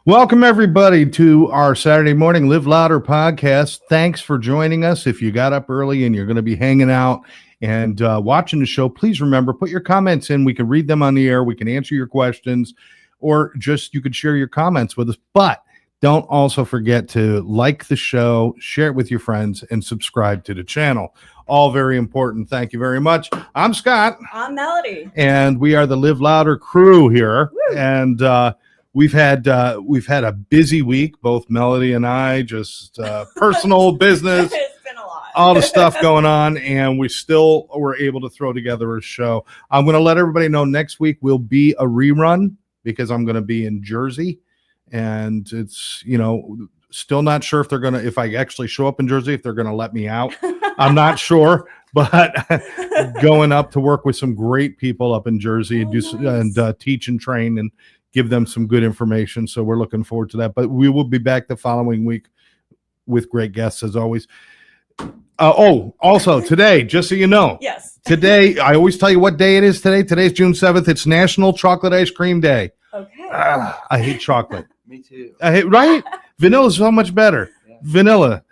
Welcome, everybody, to our Saturday morning Live Louder podcast. Thanks for joining us. If you got up early and you're going to be hanging out and watching the show, please remember, put your comments in. We can read them on the air. We can answer your questions, or just you could share your comments with us. But don't also forget to like the show, share it with your friends, and subscribe to the channel. All very important. Thank you very much. I'm Scott. I'm Melodie. And we are the Live Louder crew here. Woo. And we've had a busy week, both Melodie and I, just personal business. It's been a lot. All the stuff going on, and we still were able to throw together a show. I'm going to let everybody know next week will be a rerun because I'm going to be in Jersey, and it's, still not sure if I actually show up in Jersey, if they're going to let me out. I'm not sure, but going up to work with some great people up in Jersey and teach and train and give them some good information. So we're looking forward to that. But we will be back the following week with great guests as always. Also today, just so you know, yes. Today, I always tell you what day it is today. Today's June 7th. It's National Chocolate Ice Cream Day. Okay. I hate chocolate. Me too. Right? Vanilla is so much better. Yeah. Vanilla.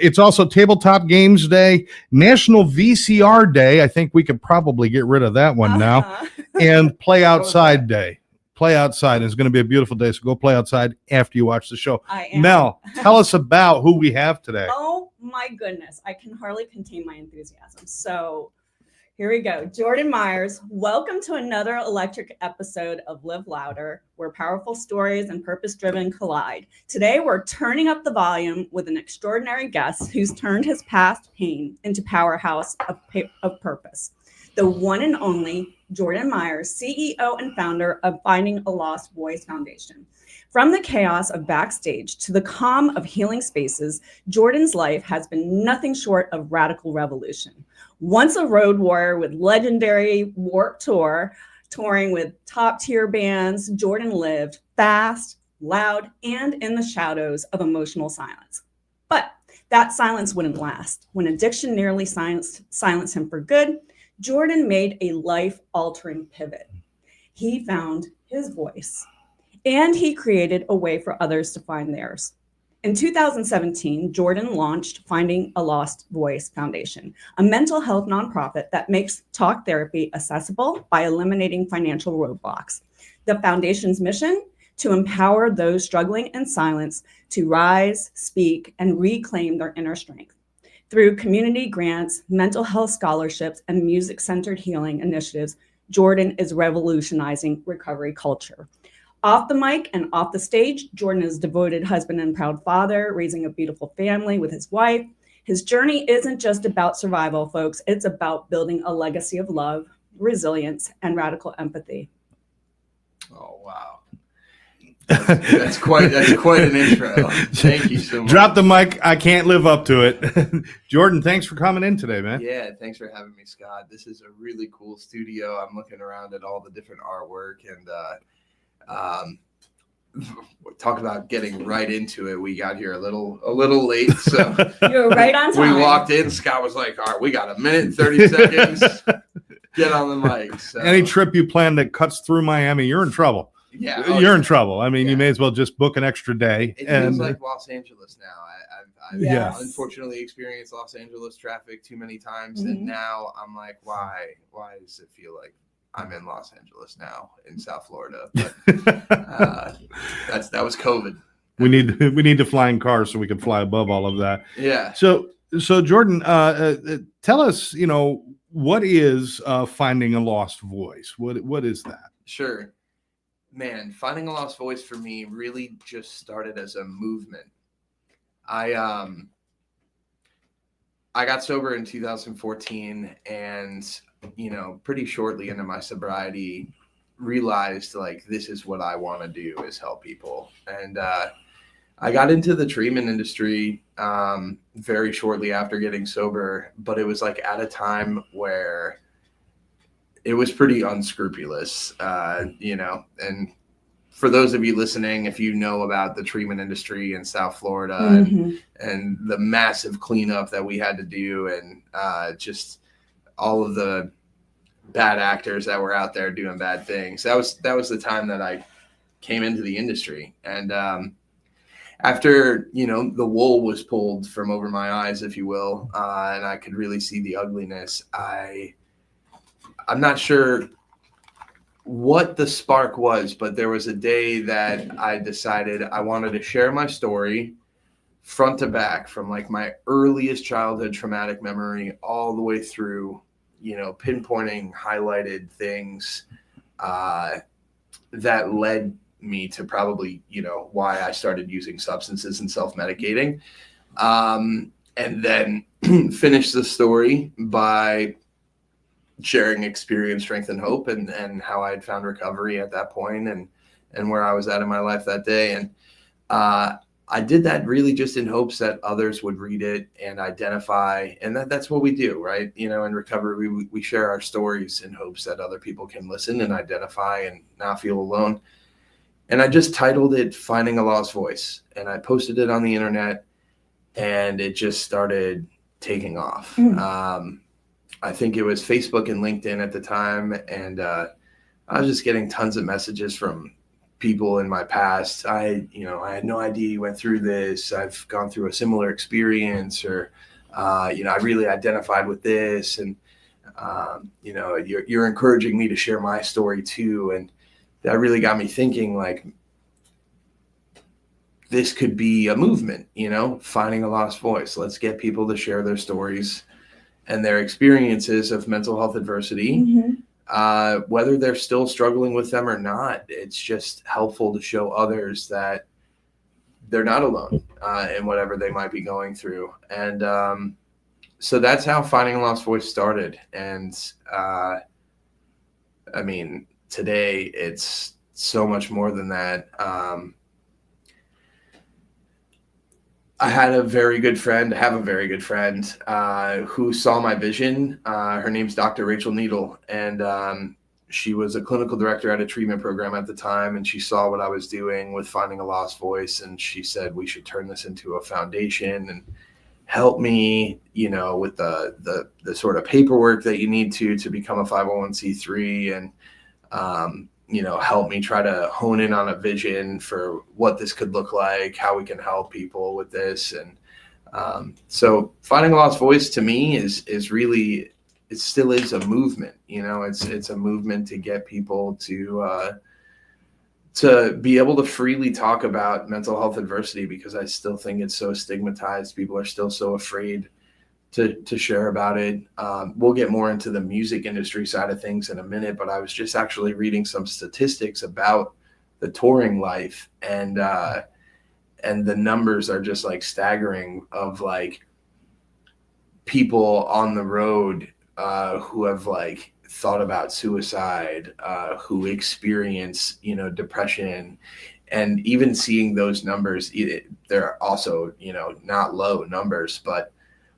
It's also Tabletop Games Day, National VCR Day. I think we could probably get rid of that one now. And Play Outside Day. Play outside. It's going to be a beautiful day, so go play outside after you watch the show. I am. Mel, tell us about who we have today. Oh my goodness, I can hardly contain my enthusiasm. So here we go. Jordan Meyers, welcome to another electric episode of Live Louder, where powerful stories and purpose-driven collide. Today, we're turning up the volume with an extraordinary guest who's turned his past pain into powerhouse of purpose. The one and only Jordan Meyers, CEO and founder of Finding a Lost Voice Foundation. From the chaos of backstage to the calm of healing spaces, Jordan's life has been nothing short of radical revolution. Once a road warrior with legendary Warped Tour, touring with top-tier bands, Jordan lived fast, loud, and in the shadows of emotional silence. But that silence wouldn't last. When addiction nearly silenced him for good, Jordan made a life-altering pivot. He found his voice, and he created a way for others to find theirs. In 2017, Jordan launched Finding a Lost Voice Foundation, a mental health nonprofit that makes talk therapy accessible by eliminating financial roadblocks. The foundation's mission? To empower those struggling in silence to rise, speak, and reclaim their inner strength. Through community grants, mental health scholarships, and music-centered healing initiatives, Jordan is revolutionizing recovery culture. Off the mic and off the stage, Jordan is a devoted husband and proud father, raising a beautiful family with his wife. His journey isn't just about survival, folks. It's about building a legacy of love, resilience, and radical empathy. Oh, wow. That's quite an intro. Thank you so much. Drop the mic. I can't live up to it. Jordan, thanks for coming in today, man. Yeah, thanks for having me, Scott. This is a really cool studio. I'm looking around at all the different artwork and talk about getting right into it. We got here a little late, so you're right on time. We walked in. Scott was like, "All right, we got a minute and 30 seconds. Get on the mic." So. Any trip you plan that cuts through Miami, you're in trouble. Yeah, you're in trouble. I mean, you may as well just book an extra day. It feels like Los Angeles now. I've unfortunately experienced Los Angeles traffic too many times, and now I'm like, why does it feel like I'm in Los Angeles now in South Florida? But that was COVID. We need to fly in cars so we can fly above all of that. Yeah. So Jordan, tell us, what is Finding a Lost Voice? What is that? Sure. Man, Finding a Lost Voice for me really just started as a movement. I got sober in 2014 and, pretty shortly into my sobriety, realized like this is what I want to do is help people. And I got into the treatment industry very shortly after getting sober, but it was like at a time where it was pretty unscrupulous, and for those of you listening, if you know about the treatment industry in South Florida and the massive cleanup that we had to do and just all of the bad actors that were out there doing bad things, that was the time that I came into the industry. And after, the wool was pulled from over my eyes, if you will, and I could really see the ugliness, I'm not sure what the spark was, but there was a day that I decided I wanted to share my story front to back, from like my earliest childhood traumatic memory all the way through, pinpointing highlighted things that led me to probably, why I started using substances and self-medicating. And then finish the story by sharing experience, strength, and hope, and how I had found recovery at that point, and where I was at in my life that day. And I did that really just in hopes that others would read it and identify, and that's what we do, right? In recovery, we share our stories in hopes that other people can listen and identify and not feel alone. And I just titled it Finding a Lost Voice, and I posted it on the internet, and it just started taking off. I think it was Facebook and LinkedIn at the time, and I was just getting tons of messages from people in my past. I had no idea you went through this. I've gone through a similar experience, or I really identified with this, and you're encouraging me to share my story too. And that really got me thinking, like, this could be a movement, finding a lost voice. Let's get people to share their stories and their experiences of mental health adversity, whether they're still struggling with them or not. It's just helpful to show others that they're not alone in whatever they might be going through. And so that's how Finding a Lost Voice started. And today it's so much more than that. I have a very good friend who saw my vision. Her name's Dr. Rachel Needle, and she was a clinical director at a treatment program at the time, and she saw what I was doing with Finding a Lost Voice, and she said we should turn this into a foundation and help me, with the sort of paperwork that you need to become a 501c3, and help me try to hone in on a vision for what this could look like, how we can help people with this. And so Finding a Lost Voice to me is really, it still is a movement. It's a movement to get people to be able to freely talk about mental health adversity, because I still think it's so stigmatized. People are still so afraid to share about it. We'll get more into the music industry side of things in a minute, but I was just actually reading some statistics about the touring life, and the numbers are just like staggering, of like people on the road who have like thought about suicide, who experience, depression. And even seeing those numbers, they're also, not low numbers, but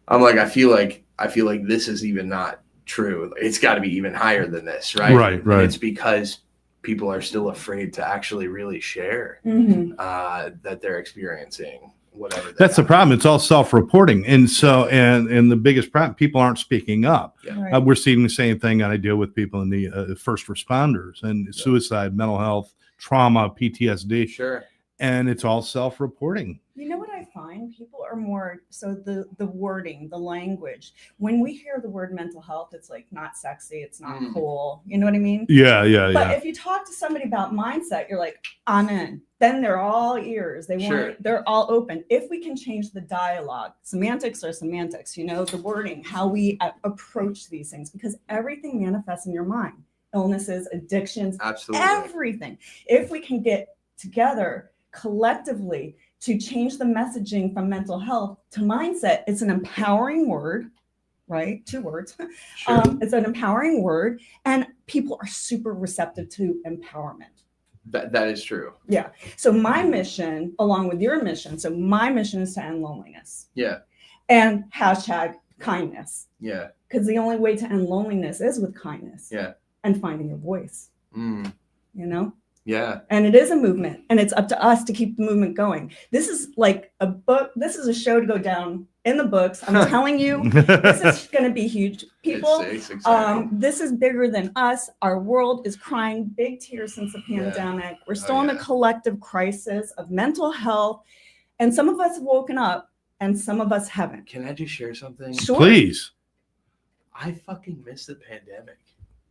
I'm like, I feel like this is even not true. It's got to be even higher than this, right? Right. And it's because people are still afraid to actually really share that they're experiencing whatever. That's the problem. It's all self-reporting, and so and the biggest problem, people aren't speaking up. Yeah. Right. We're seeing the same thing, and I deal with people in the first responders and suicide, mental health, trauma, PTSD. Sure. And it's all self-reporting. You know what I find? People are more, so the wording, the language, when we hear the word mental health, it's like not sexy, it's not cool. You know what I mean? Yeah. But if you talk to somebody about mindset, you're like, I'm in. Then they're all ears. They're all open. If we can change the dialogue, semantics are semantics, the wording, how we approach these things, because everything manifests in your mind. Illnesses, addictions, Absolutely. Everything. If we can get together collectively to change the messaging from mental health to mindset, it's an empowering word, right? 2 words. Sure. It's an empowering word, and people are super receptive to empowerment. That is true. Yeah. So my mission, along with your mission, so my mission is to end loneliness. Yeah. And #kindness. Yeah. Because the only way to end loneliness is with kindness. Yeah. And finding your voice. Yeah. And it is a movement, and it's up to us to keep the movement going. This is like a book. This is a show to go down in the books. I'm telling you, this is going to be huge. People, It's exciting. this is bigger than us. Our world is crying big tears since the pandemic. We're still in a collective crisis of mental health. And some of us have woken up and some of us haven't. Can I just share something? Sure. Please. I fucking miss the pandemic.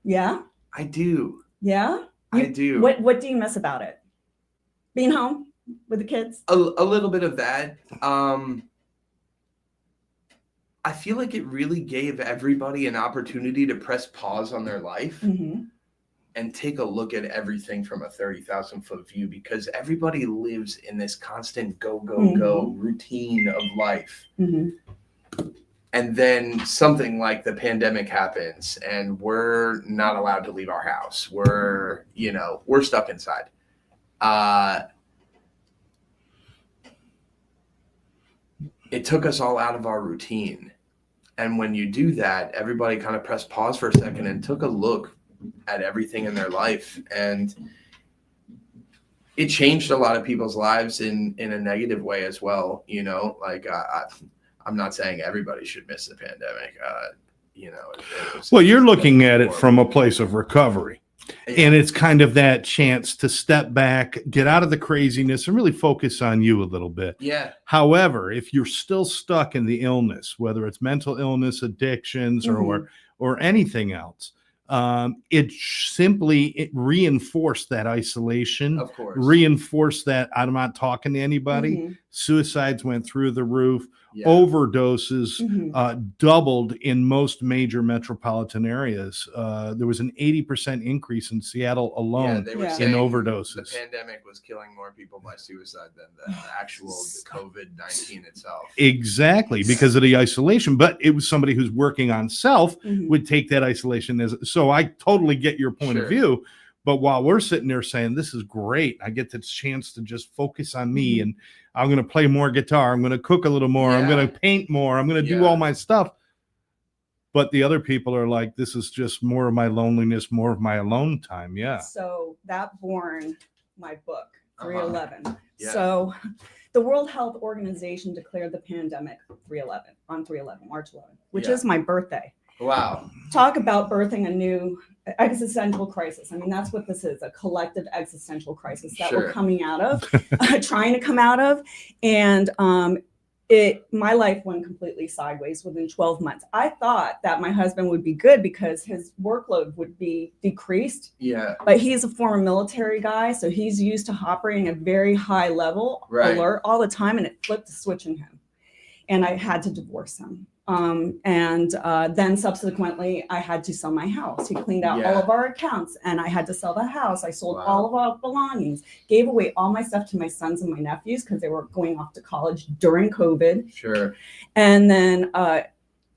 Yeah? I do. Yeah? I do. What do you miss about it? Being home with the kids? A little bit of that. I feel like it really gave everybody an opportunity to press pause on their life and take a look at everything from a 30,000-foot view, because everybody lives in this constant go routine of life. And then something like the pandemic happens and we're not allowed to leave our house. We're stuck inside. It took us all out of our routine. And when you do that, everybody kind of pressed pause for a second and took a look at everything in their life. And it changed a lot of people's lives in a negative way as well. Like I'm not saying everybody should miss the pandemic. Well, you're looking at it from a place of recovery. And it's kind of that chance to step back, get out of the craziness, and really focus on you a little bit. Yeah. However, if you're still stuck in the illness, whether it's mental illness, addictions, or anything else, it reinforced that isolation. Of course. Reinforced that I'm not talking to anybody. Suicides went through the roof. Yeah. Overdoses doubled in most major metropolitan areas. There was an 80% increase in Seattle alone they were in saying overdoses. The pandemic was killing more people by suicide than the actual COVID-19 itself. Exactly, because of the isolation. But it was somebody who's working on self would take that isolation as. So I totally get your point of view. But while we're sitting there saying, this is great, I get the chance to just focus on me, and I'm going to play more guitar. I'm going to cook a little more. I'm going to paint more. I'm going to do all my stuff. But the other people are like, this is just more of my loneliness, more of my alone time. Yeah. So that born my book, 311. Yeah. So the World Health Organization declared the pandemic on 311, March 11th, which is my birthday. Wow. Talk about birthing a new existential crisis. I mean, that's what this is, a collective existential crisis that we're coming out of, trying to come out of. And my life went completely sideways within 12 months. I thought that my husband would be good because his workload would be decreased. Yeah. But he's a former military guy, so he's used to operating at a very high level, alert all the time, and it flipped a switch in him. And I had to divorce him. Then subsequently I had to sell my house. He cleaned out all of our accounts and I had to sell the house. I sold all of our belongings, gave away all my stuff to my sons and my nephews because they were going off to college during COVID. Sure. And then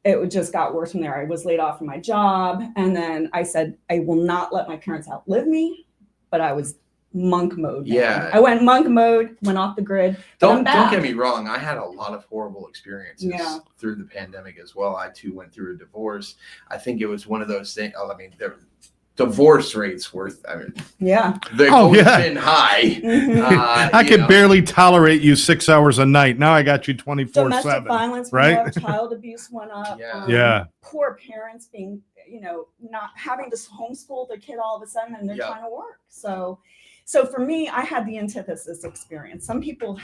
it just got worse from there. I was laid off from my job. And then I said, I will not let my parents outlive me, but I was monk mode. Yeah. I went monk mode, went off the grid. Don't get me wrong. I had a lot of horrible experiences through the pandemic as well. I too went through a divorce. I think it was one of those things. I mean, divorce rates were, they've always been high. I could barely tolerate you 6 hours a night. Now I got you 24/7. Domestic violence right? went up, child abuse went up. Poor parents being, not having to homeschool their kid all of a sudden and they're trying to work. So for me, I had the antithesis experience. Some people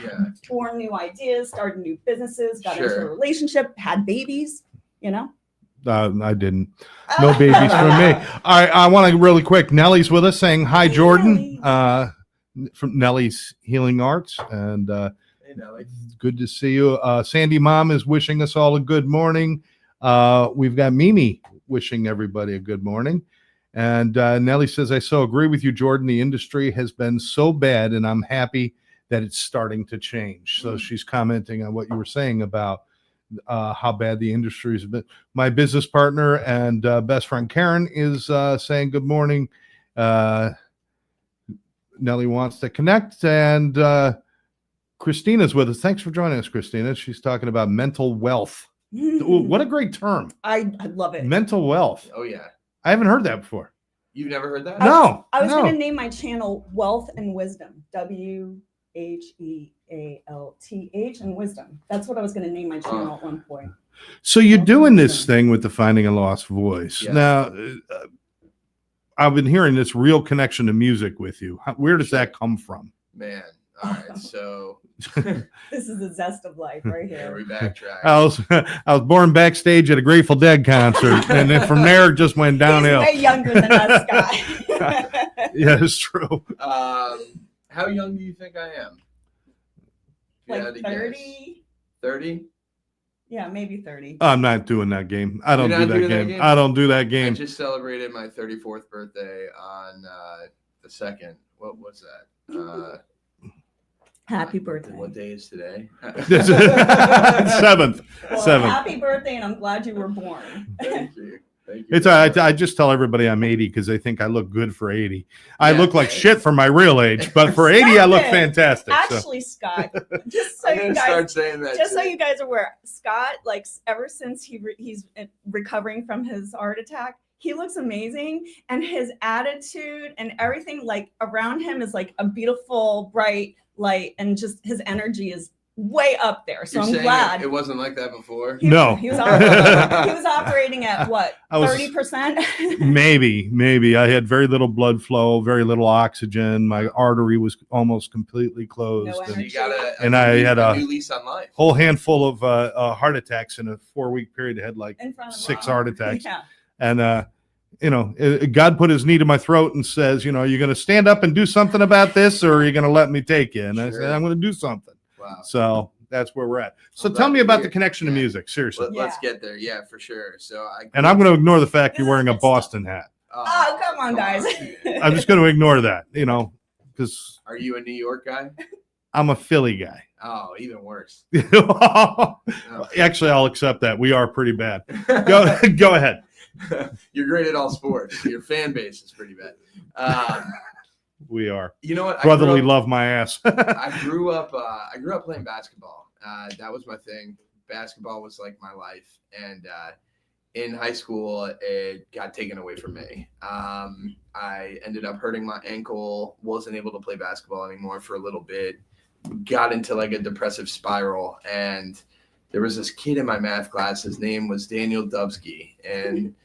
formed new ideas, started new businesses, got into a relationship, had babies, I didn't. No babies for me. I want to really quick. Nellie's with us saying hi, Jordan, from Nellie's Healing Arts. And hey, Nellie. Good to see you. Sandy Mom is wishing us all a good morning. We've got Mimi wishing everybody a good morning. And Nellie says, I so agree with you, Jordan. The industry has been so bad, and I'm happy that it's starting to change. So she's commenting on what you were saying about how bad the industry has been. My business partner and best friend Karen is saying good morning. Nellie wants to connect, and Christina's with us. Thanks for joining us, Christina. She's talking about mental wealth. What a great term. I love it. Mental wealth. Oh, yeah. I haven't heard that before. You've never heard that? No. I was going to name my channel Wealth and Wisdom. HEALTH and wisdom. That's what I was going to name my channel at one point. So you're doing this thing with the Finding a Lost Voice. Yeah. Now, I've been hearing this real connection to music with you. Where does that come from? Man, all right. So This is the zest of life right yeah, here. we backtrack. I was born backstage at a Grateful Dead concert, and then from there it just went downhill. He's way younger than us, Scott. Yeah, it's true. How young do you think I am? Like 30? 30? Yeah, maybe 30. I'm not doing that game. I don't You're do not that doing that game. game? I don't do that I game. just celebrated my 34th birthday on the 2nd. What was that? Happy birthday. What day is today? Seventh. Well, Seventh. happy birthday, and I'm glad you were born. Thank you. Thank you. It's I just tell everybody I'm 80 because they think I look good for 80. I Yeah. look like shit for my real age, but for 80 I look Stop it. fantastic. So. Actually, Scott, just so I'm you gonna guys start saying that. just so too. you guys are aware, Scott, like ever since he's recovering from his heart attack, he looks amazing, and his attitude and everything like around him is like a beautiful, bright light, and just his energy is way up there. So You're I'm saying glad. it wasn't like that before. No. He was operating at what, I was- 30%? Maybe. I had very little blood flow, very little oxygen. My artery was almost completely closed. No and So energy. you got And I had a new lease on life. whole handful of heart attacks in a 4-week period. I had like In front of 6 him. heart attacks. Yeah. And, God put his knee to my throat and says, are you going to stand up and do something about this, or are you going to let me take you? And I said, Sure. I'm going to do something. Wow. So that's where we're at. So I'm tell glad me to about hear. the connection to Yeah. music. Seriously. Let's get there. Yeah, for sure. So And I'm going to ignore the fact you're wearing a Boston hat. Oh, come on, guys. I'm just going to ignore that, because Are you a New York guy? I'm a Philly guy. Oh, even worse. Actually, I'll accept that. We are pretty bad. Go ahead. You're great at all sports. Your fan base is pretty bad. We are. You know what? Brotherly love my ass. I grew up playing basketball. That was my thing. Basketball was like my life. And in high school, it got taken away from me. I ended up hurting my ankle, wasn't able to play basketball anymore for a little bit, got into like a depressive spiral. And there was this kid in my math class. His name was Daniel Dubsky. And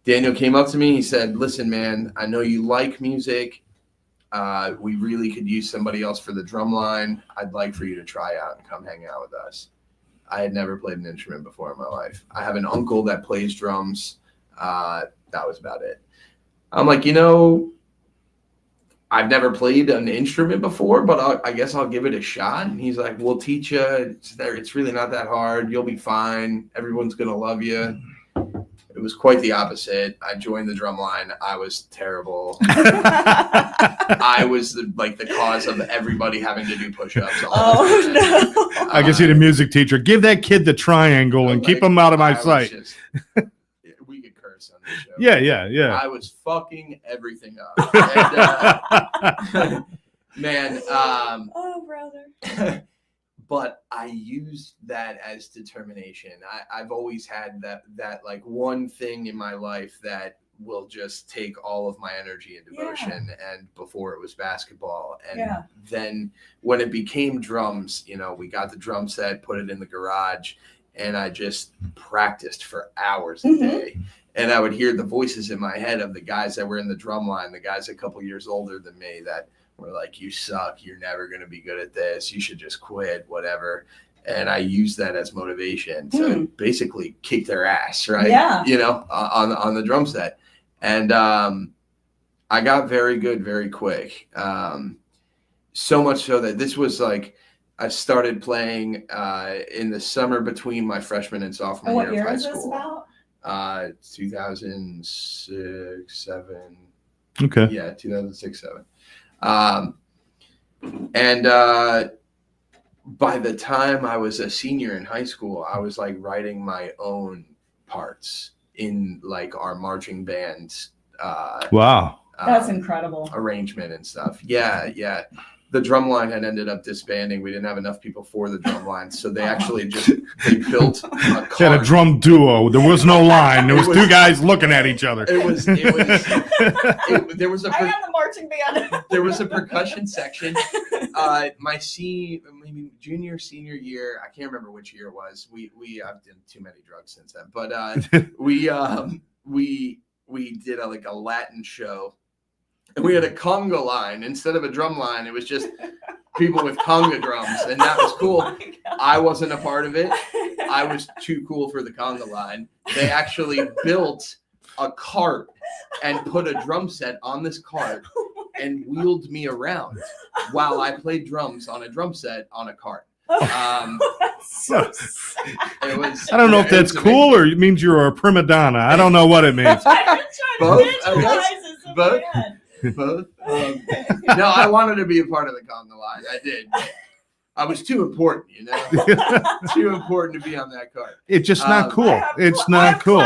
Daniel came up to me. He said, "Listen, man, I know you like music. We really could use somebody else for the drum line. I'd like for you to try out and come hang out with us." I had never played an instrument before in my life. I have an uncle that plays drums. That was about it. I'm like, I've never played an instrument before, but I guess I'll give it a shot. And he's like, "We'll teach you. It's really not that hard. You'll be fine. Everyone's going to love you." It was quite the opposite. I joined the drum line. I was terrible. I was the cause of everybody having to do push-ups. All the time. Oh, no. I can see the music teacher. Give that kid the triangle and keep him out of my I was sight. we could curse on this show. Yeah. I was fucking everything up. And, man, Oh, brother. but I used that as determination. I've always had that like one thing in my life that will just take all of my energy and devotion. Yeah. And before it was basketball. And then when it became drums, we got the drum set, put it in the garage, and I just practiced for hours a day. And I would hear the voices in my head of the guys that were in the drum line, the guys a couple years older than me that were like, "You suck. You're never going to be good at this. You should just quit, whatever." And I used that as motivation to basically kick their ass, right? Yeah. On the drum set. And I got very good very quick. So much so that this was like, I started playing in the summer between my freshman and sophomore year of high school. What year is this about? 2006, 7. Okay. Yeah, 2006, 7. And by the time I was a senior in high school, I was like writing my own parts in like our marching band. Wow. That's incredible. Arrangement and stuff. Yeah. The drum line had ended up disbanding. We didn't have enough people for the drum line, so they actually they built a cart. Had a drum duo. There was no line. There was two guys looking at each other. There was I am the marching band. There was a percussion section. My maybe junior, senior year, I can't remember which year it was. I've done too many drugs since then, but we did a Latin show. And we had a conga line instead of a drum line. It was just people with conga drums, and that was cool. Oh I wasn't a part of it. I was too cool for the conga line. They actually built a cart and put a drum set on this cart and wheeled me around while I played drums on a drum set on a cart. That's so sad. It was. I don't know if that's cool or it means you're a prima donna. I don't know what it means. Both, both. Both. No, I wanted to be a part of the conga line. I did. I was too important, too important to be on that card. It's just not cool. It's not cool.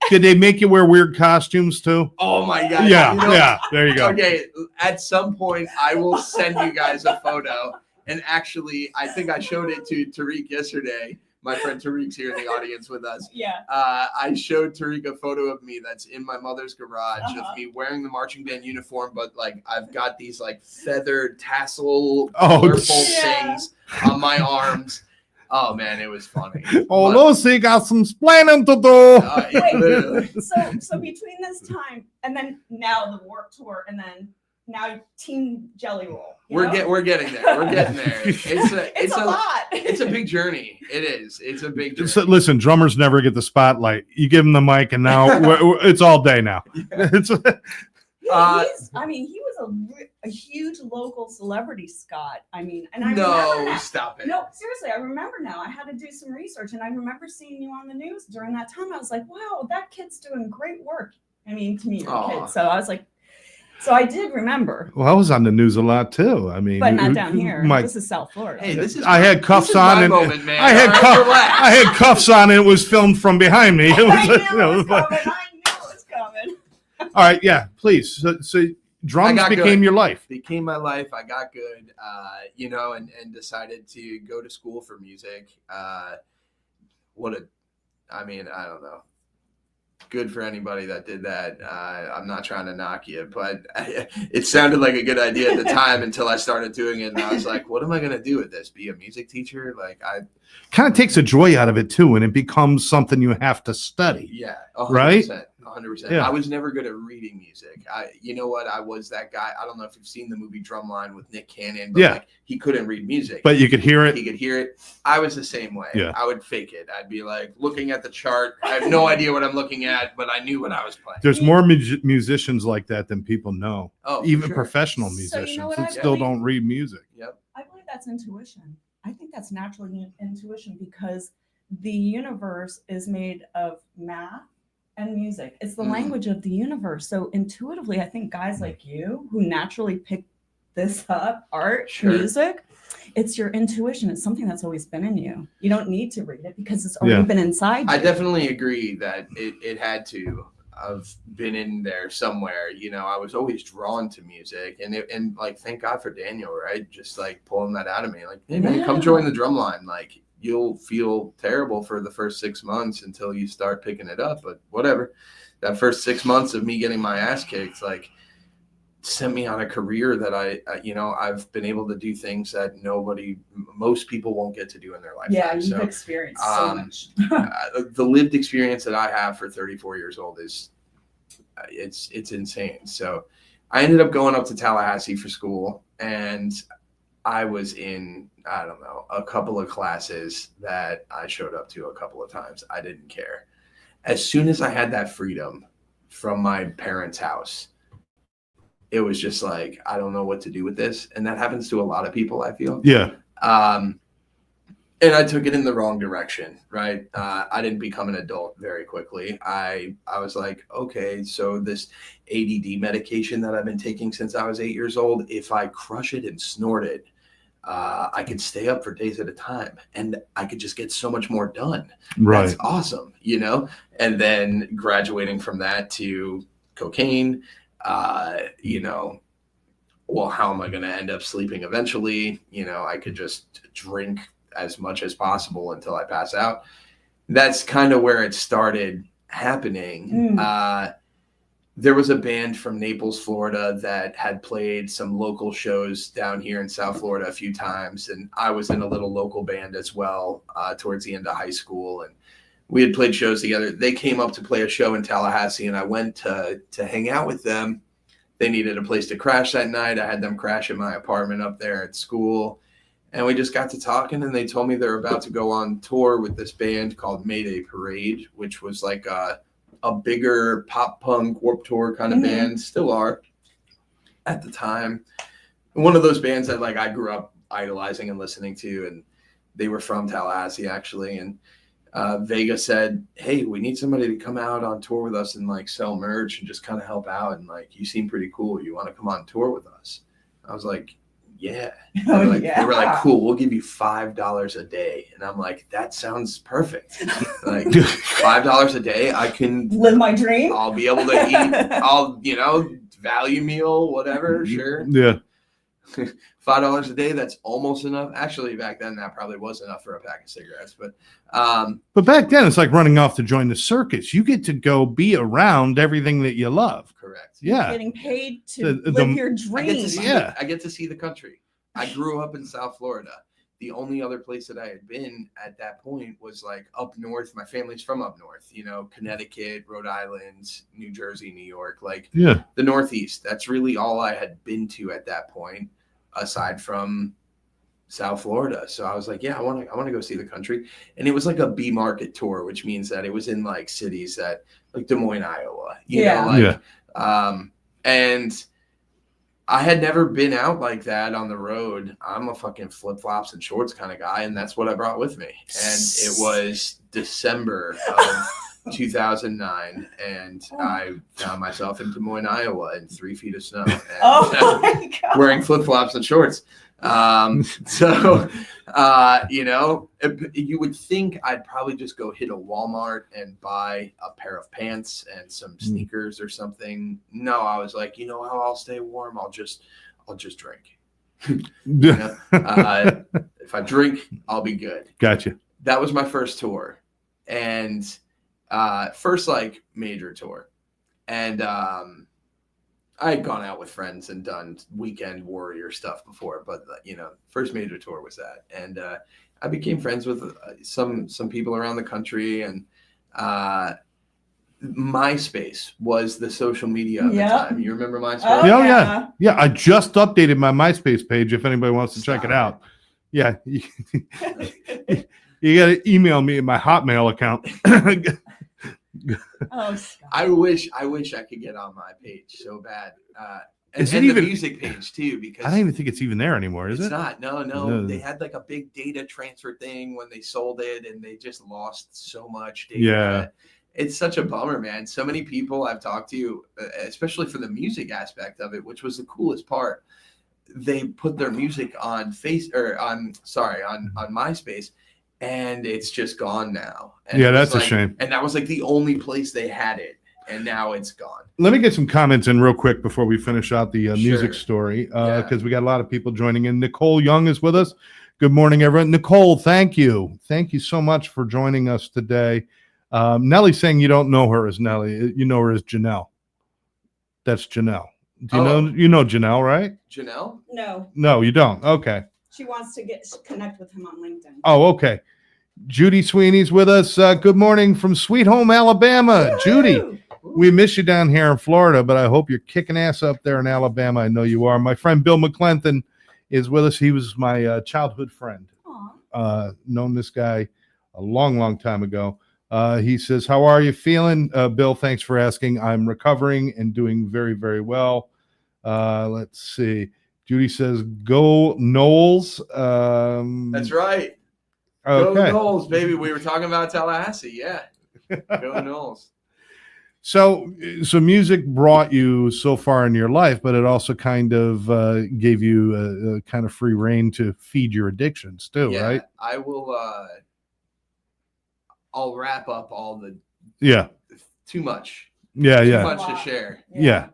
Did they make you wear weird costumes too? Oh my God. Yeah. There you go. Okay. At some point, I will send you guys a photo. And actually, I think I showed it to Tariq yesterday. My friend Tariq's here in the audience with us. Yeah. I showed Tariq a photo of me that's in my mother's garage of me wearing the marching band uniform, but I've got these feathered tassel colorful things on my arms. Oh man, it was funny. Oh, Lucy got some splaining to do. Wait, so between this time and then now the Warped Tour and then now Team Jelly Roll. We're getting there. We're getting there. It's a lot. It's a big journey. It is. It's a big journey. So, listen, drummers never get the spotlight. You give them the mic, and now it's all day now. Yeah. He was a huge local celebrity, Scott. And stop it. No, seriously, I remember now. I had to do some research, and I remember seeing you on the news during that time. I was like, wow, that kid's doing great work. To me, you're a kid. So I was like, so I did remember. Well, I was on the news a lot too. But not down here. This is South Florida. Hey, I had cuffs on, and moment, man. I had cuffs on, and it was filmed from behind me. I knew it was coming. All right, yeah, please. So drums became your life. Became my life. I got good, and decided to go to school for music. I don't know. Good for anybody that did that. I'm not trying to knock you, but it sounded like a good idea at the time until I started doing it. And I was like, what am I going to do with this? Be a music teacher? Kind of takes a joy out of it too. And it becomes something you have to study. Yeah. 100%, right. 100%. Yeah. I was never good at reading music. You know what? I was that guy. I don't know if you've seen the movie Drumline with Nick Cannon, but he couldn't read music. But you could hear it. He could hear it. I was the same way. Yeah. I would fake it. I'd be looking at the chart. I have no idea what I'm looking at, but I knew what I was playing. There's more musicians like that than people know. Oh, even professional musicians that still don't read music. Yep. I believe that's intuition. I think that's natural intuition because the universe is made of math and music. It's the language of the universe. So intuitively, I think guys like you who naturally pick this up, art, music, it's your intuition. It's something that's always been in you. You don't need to read it because it's already been inside you. I definitely agree that it had to have been in there somewhere. I was always drawn to music and thank God for Daniel, right? Just pulling that out of me. Hey man, come join the drum line. You'll feel terrible for the first 6 months until you start picking it up, but whatever. That first 6 months of me getting my ass kicked, sent me on a career that I've been able to do things that most people won't get to do in their lifetime. Yeah, you've experienced so much. The lived experience that I have for 34 years old is, it's insane. So I ended up going up to Tallahassee for school, and I was in, I don't know, a couple of classes that I showed up to a couple of times. I didn't care. As soon as I had that freedom from my parents' house, it was just I don't know what to do with this. And that happens to a lot of people, I feel. Yeah. And I took it in the wrong direction, right? I didn't become an adult very quickly. I was like, okay, so this ADD medication that I've been taking since I was 8 years old, if I crush it and snort it, I could stay up for days at a time and I could just get so much more done. Right. That's awesome, And then graduating from that to cocaine, you know, well, how am I going to end up sleeping eventually? You know, I could just drink as much as possible until I pass out. That's kind of where it started happening. There was a band from Naples, Florida that had played some local shows down here in South Florida a few times. And I was in a little local band as well towards the end of high school. And we had played shows together. They came up to play a show in Tallahassee, and I went to hang out with them. They needed a place to crash that night. I had them crash at my apartment up there at school. And we just got to talking, and they told me they're about to go on tour with this band called Mayday Parade, which was like a bigger pop punk Warped Tour kind of band, still are at the time. One of those bands that like I grew up idolizing and listening to, and they were from Tallahassee actually. And Vega said, "Hey, we need somebody to come out on tour with us and like sell merch and just kind of help out. And like, you seem pretty cool. You want to come on tour with us?" I was like, "Yeah." They were like, "Cool, we'll give you $5 a day." And I'm like, "That sounds perfect." Like $5 a day, I can live my dream. I'll be able to eat, value meal, whatever. Sure. Yeah. $5 a day, that's almost enough. Actually, back then that probably was enough for a pack of cigarettes. But back then it's like running off to join the circus. You get to go be around everything that you love. Correct. Yeah. Getting paid to live your dream. I get to see the country. I grew up in South Florida. The only other place that I had been at that point was like up north. My family's from up north, Connecticut, Rhode Island, New Jersey, New York, the Northeast. That's really all I had been to at that point, aside from South Florida. So I was like, yeah, I want to go see the country. And it was like a B market tour, which means that it was in like cities that like Des Moines, Iowa, and I had never been out like that on the road. I'm a fucking flip-flops and shorts kind of guy, and that's what I brought with me. And it was December of 2009, and I found myself in Des Moines, Iowa in 3 feet of snow. And, wearing flip-flops and shorts. You would think I'd probably just go hit a Walmart and buy a pair of pants and some sneakers or something. No, I was like, how I'll stay warm? I'll just drink. If I drink, I'll be good. Gotcha. That was my first tour, and first like major tour. And I had gone out with friends and done weekend warrior stuff before, but first major tour was that, and I became friends with some people around the country, and MySpace was the social media at the time. You remember MySpace? Oh, yeah. I just updated my MySpace page. If anybody wants to check it out, yeah, you got to email me at my Hotmail account. I wish I could get on my page so bad. And Is it the even music page too? Because I don't even think it's even there anymore. Is it? It's not. No. They had like a big data transfer thing when they sold it, and they just lost so much data. Yeah. It's such a bummer, man. So many people I've talked to, especially for the music aspect of it, which was the coolest part. They put their music on MySpace, and it's just gone now. And that's a shame. And that was like the only place they had it, and now it's gone. Let me get some comments in real quick before we finish out the music story, because we got a lot of people joining in. Nicole Young is with us. Good morning, everyone. Nicole, thank you. Thank you so much for joining us today. Nellie's saying you don't know her as Nellie. You know her as Janelle. That's Janelle. Do you know Janelle, right? Janelle? No, you don't. Okay. She wants to connect with him on LinkedIn. Oh, okay. Judy Sweeney's with us. Good morning from Sweet Home, Alabama. Woo-hoo! Judy, we miss you down here in Florida, but I hope you're kicking ass up there in Alabama. I know you are. My friend Bill McClenton is with us. He was my childhood friend. Known this guy a long, long time ago. He says, how are you feeling? Bill, thanks for asking. I'm recovering and doing very, very well. Let's see. Judy says, go Knowles. That's right. Okay. Go Knowles, baby. We were talking about Tallahassee. Yeah. Go Knowles. So music brought you so far in your life, but it also kind of gave you a kind of free reign to feed your addictions too, right? I will. I'll wrap up all the. Yeah. Too much. Yeah. Too much to share. Yeah.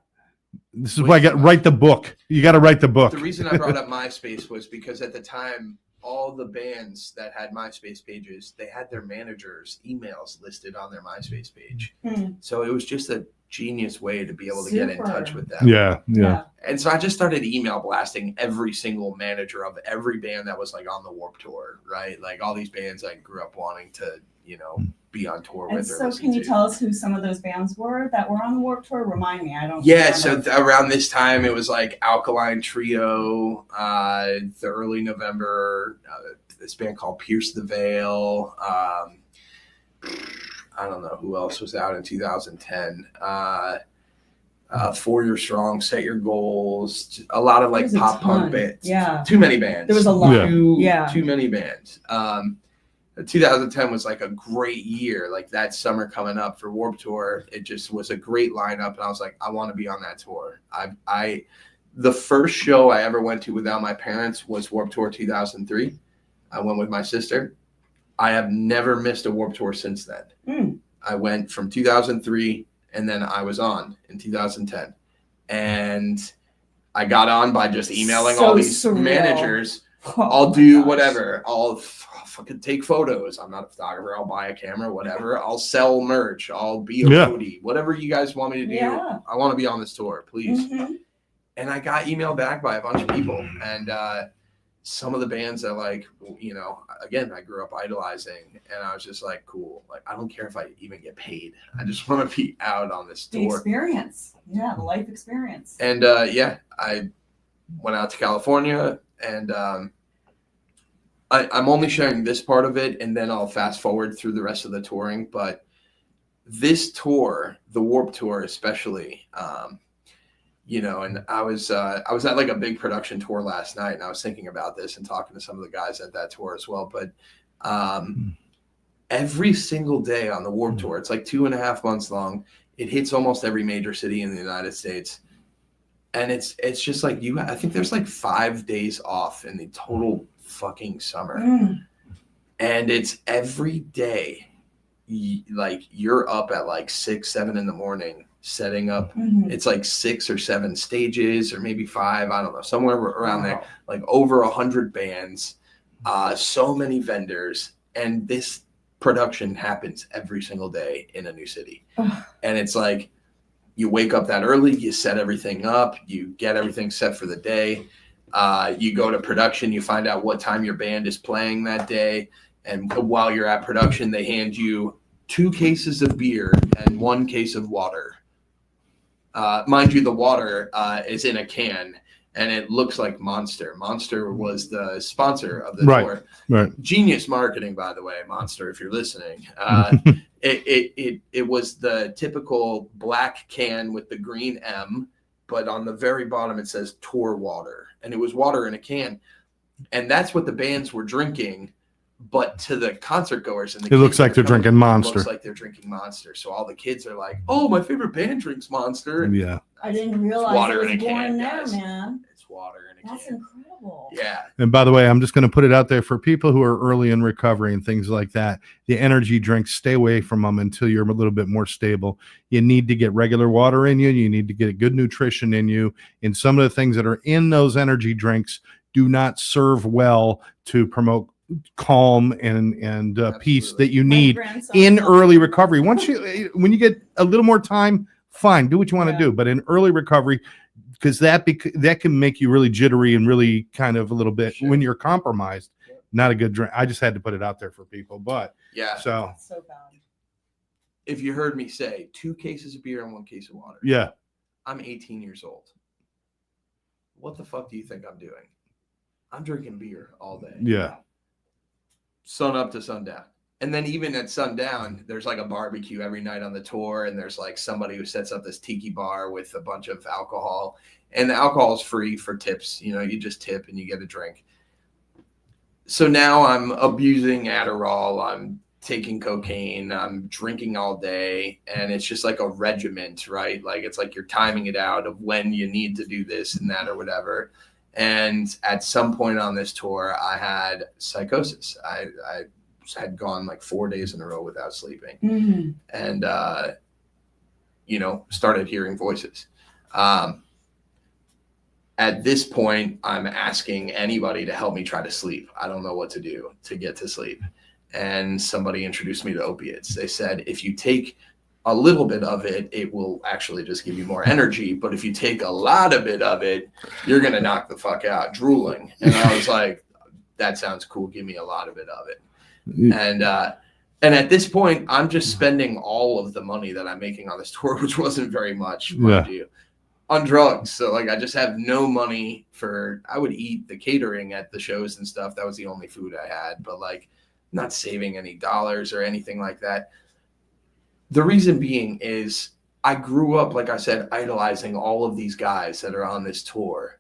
This is why I got write the book. You got to write the book. The reason I brought up MySpace was because at the time, all the bands that had MySpace pages, they had their managers' emails listed on their MySpace page. So it was just a genius way to be able to get in touch with them. Yeah. And so I just started email blasting every single manager of every band that was like on the Warped Tour, right? Like all these bands I grew up wanting to, be on tour And with. so can you tell us who some of those bands were that were on the Warped Tour? Remind me, I don't Yeah, remember. so around this time, it was like Alkaline Trio, the early November, this band called Pierce the Veil. I don't know who else was out in 2010. 4 Year Strong, Set Your Goals, a lot of like pop punk bands. Yeah. Too many bands. There was a lot. Too many bands. 2010 was like a great year. Like that summer coming up for Warped Tour, it just was a great lineup, and I was like, I want to be on that tour. The first show I ever went to without my parents was Warped Tour 2003. I went with my sister. I have never missed a Warped Tour since then. I went from 2003, and then I was on in 2010, and I got on by just emailing all these managers. I'll do whatever. I'll fucking take photos. I'm not a photographer. I'll buy a camera, whatever. I'll sell merch. I'll be a roadie. Whatever you guys want me to do. Yeah. I want to be on this tour, please. And I got emailed back by a bunch of people. And some of the bands that again, I grew up idolizing, and I was just like, cool. Like, I don't care if I even get paid. I just want to be out on this tour. The experience. Yeah, the life experience. And I went out to California, and I'm only sharing this part of it, and then I'll fast forward through the rest of the touring. But this tour, the Warped Tour especially, and I was at like a big production tour last night, and I was thinking about this and talking to some of the guys at that tour as well. But every single day on the Warped Tour, it's like 2.5 months long. It hits almost every major city in the United States. And it's just like I think there's like 5 days off in the total fucking summer. And it's every day, you're up at like 6, 7 in the morning setting up. It's like 6 or 7 stages, or maybe 5, I don't know, somewhere around there, like over 100 bands, so many vendors. And this production happens every single day in a new city. And it's like, you wake up that early, you set everything up, you get everything set for the day. You go to production, you find out what time your band is playing that day. And while you're at production, they hand you 2 cases of beer and 1 case of water. Mind you, the water is in a can, and it looks like Monster. Monster was the sponsor of the tour. Right. Genius marketing, by the way, Monster, if you're listening. It was the typical black can with the green M, but on the very bottom it says Tour Water, and it was water in a can. And that's what the bands were drinking. But to the concert goers, and it looks like they're drinking Monster. It looks like they're drinking Monster. So all the kids are like, "Oh, my favorite band drinks Monster." Yeah, I didn't realize it was born there, man. It's water in a can. That's incredible. Yeah. And by the way, I'm just going to put it out there for people who are early in recovery and things like that. The energy drinks, stay away from them until you're a little bit more stable. You need to get regular water in you. You need to get good nutrition in you. And some of the things that are in those energy drinks do not serve well to promote calm and peace that you need in early recovery. When you get a little more time, fine, do what you want to do. But in early recovery, because that can make you really jittery and really kind of a little bit when you're compromised. Not a good drink. I just had to put it out there for people. But so bad. If you heard me say 2 cases of beer and 1 case of water. Yeah. I'm 18 years old. What the fuck do you think I'm doing? I'm drinking beer all day. Yeah. Sun up to sundown. And then even at sundown, there's like a barbecue every night on the tour, and there's like somebody who sets up this tiki bar with a bunch of alcohol, and the alcohol is free for tips. You just tip and you get a drink. So now I'm abusing Adderall, I'm taking cocaine, I'm drinking all day, and it's just like a regiment, right? Like it's like you're timing it out of when you need to do this and that or whatever. And at some point on this tour, I had psychosis. I had gone like 4 days in a row without sleeping, and started hearing voices. at this point, I'm asking anybody to help me try to sleep. I don't know what to do to get to sleep. And somebody introduced me to opiates. They said, if you take a little bit of it, it will actually just give you more energy. But if you take a lot of it, you're going to knock the fuck out, drooling. And I was like, that sounds cool. Give me a lot of it. And at this point, I'm just spending all of the money that I'm making on this tour, which wasn't very much, mind you, on drugs. So like, I just have no money I would eat the catering at the shows and stuff. That was the only food I had, but like not saving any dollars or anything like that. The reason being is I grew up, like I said, idolizing all of these guys that are on this tour.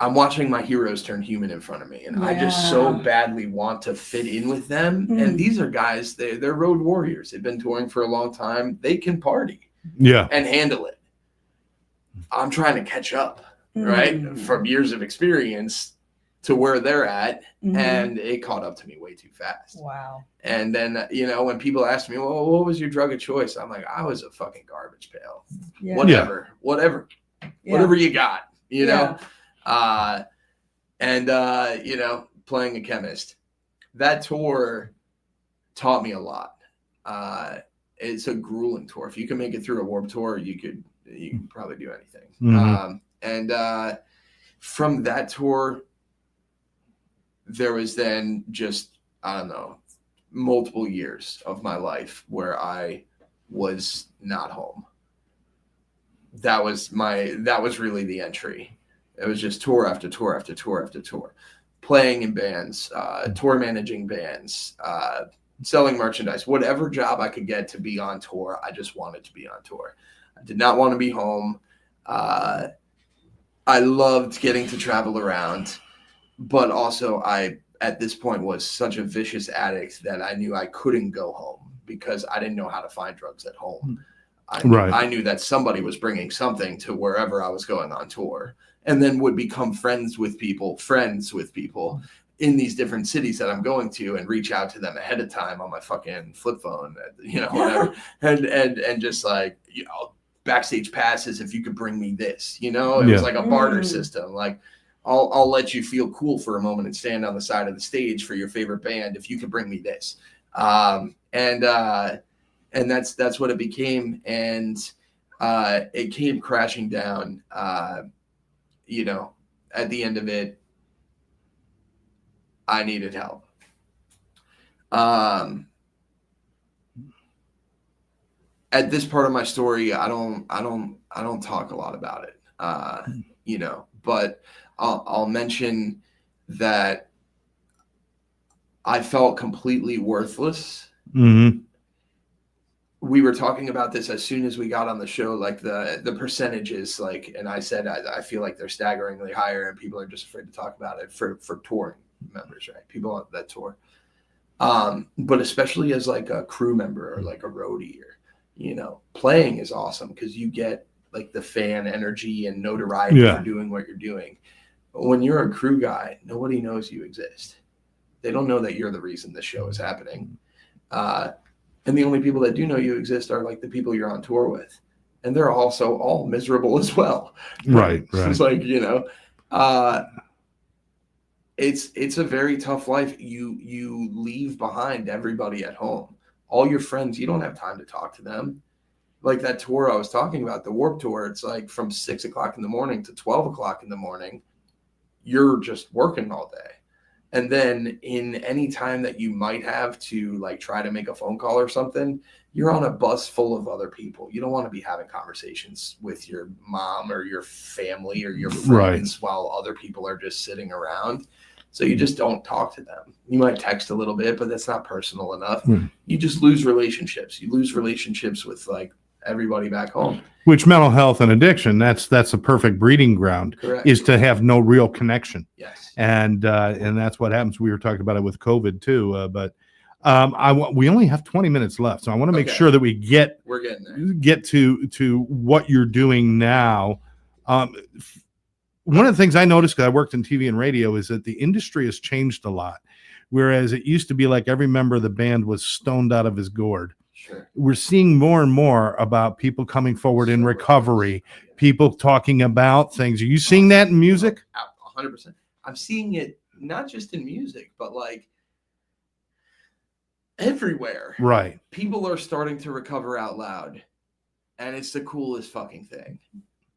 I'm watching my heroes turn human in front of me, and I just so badly want to fit in with them. And these are guys, they're road warriors. They've been touring for a long time. They can party and handle it. I'm trying to catch up, right? From years of experience to where they're at. And it caught up to me way too fast. Wow. And then, you know, when people ask me, well, what was your drug of choice? I'm like, I was a fucking garbage pail. Whatever you got, you know? You know, playing a chemist. That tour taught me a lot. It's a grueling tour. If you can make it through a Warped Tour, you can probably do anything. From that tour, there was then just, I don't know, multiple years of my life where I was not home. That was really the entry. It was just tour after tour after tour after tour, playing in bands, tour managing bands, selling merchandise, whatever job I could get to be on tour. I just wanted to be on tour. I did not want to be home. I loved getting to travel around, but also I, at this point, was such a vicious addict that I knew I couldn't go home because I didn't know how to find drugs at home. I knew that somebody was bringing something to wherever I was going on tour, and then would become friends with people in these different cities that I'm going to, and reach out to them ahead of time on my fucking flip phone, you know, whatever. and just like, you know, backstage passes if you could bring me this, you know. It was like a barter system. Like, I'll let you feel cool for a moment and stand on the side of the stage for your favorite band if you could bring me this. And that's what it became. And it came crashing down. You know, at the end of it, I needed help. At this part of my story, I don't talk a lot about it. You know, but I'll mention that I felt completely worthless. We were talking about this as soon as we got on the show, like the percentages, like, and I said, I feel like they're staggeringly higher, and people are just afraid to talk about it for touring members, right? People on that tour. But especially as like a crew member or like a roadie, or, you know, playing is awesome because you get like the fan energy and notoriety for doing what you're doing. But when you're a crew guy, nobody knows you exist. They don't know that you're the reason this show is happening. And the only people that do know you exist are like the people you're on tour with. And they're also all miserable as well. Right. It's like, you know, it's a very tough life. You leave behind everybody at home. All your friends, you don't have time to talk to them. Like that tour I was talking about, the Warped Tour, it's like from 6 o'clock in the morning to 12 o'clock in the morning, you're just working all day. And then in any time that you might have to like try to make a phone call or something, you're on a bus full of other people. You don't want to be having conversations with your mom or your family or your friends while other people are just sitting around. So you just don't talk to them. You might text a little bit, but that's not personal enough. You just lose relationships. You lose relationships with like everybody back home. Which mental health and addiction, that's a perfect breeding ground. Correct. Is to have no real connection. Yes. And that's what happens. We were talking about it with COVID too, but we only have 20 minutes left, so I want to make sure that we're getting there. Get to what you're doing now. One of the things I noticed, because I worked in TV and radio, is that the industry has changed a lot. Whereas it used to be like every member of the band was stoned out of his gourd. Sure. We're seeing more and more about people coming forward in recovery, people talking about things. Are you seeing that in music? 100%. I'm seeing it not just in music, but like everywhere. Right. People are starting to recover out loud, and it's the coolest fucking thing.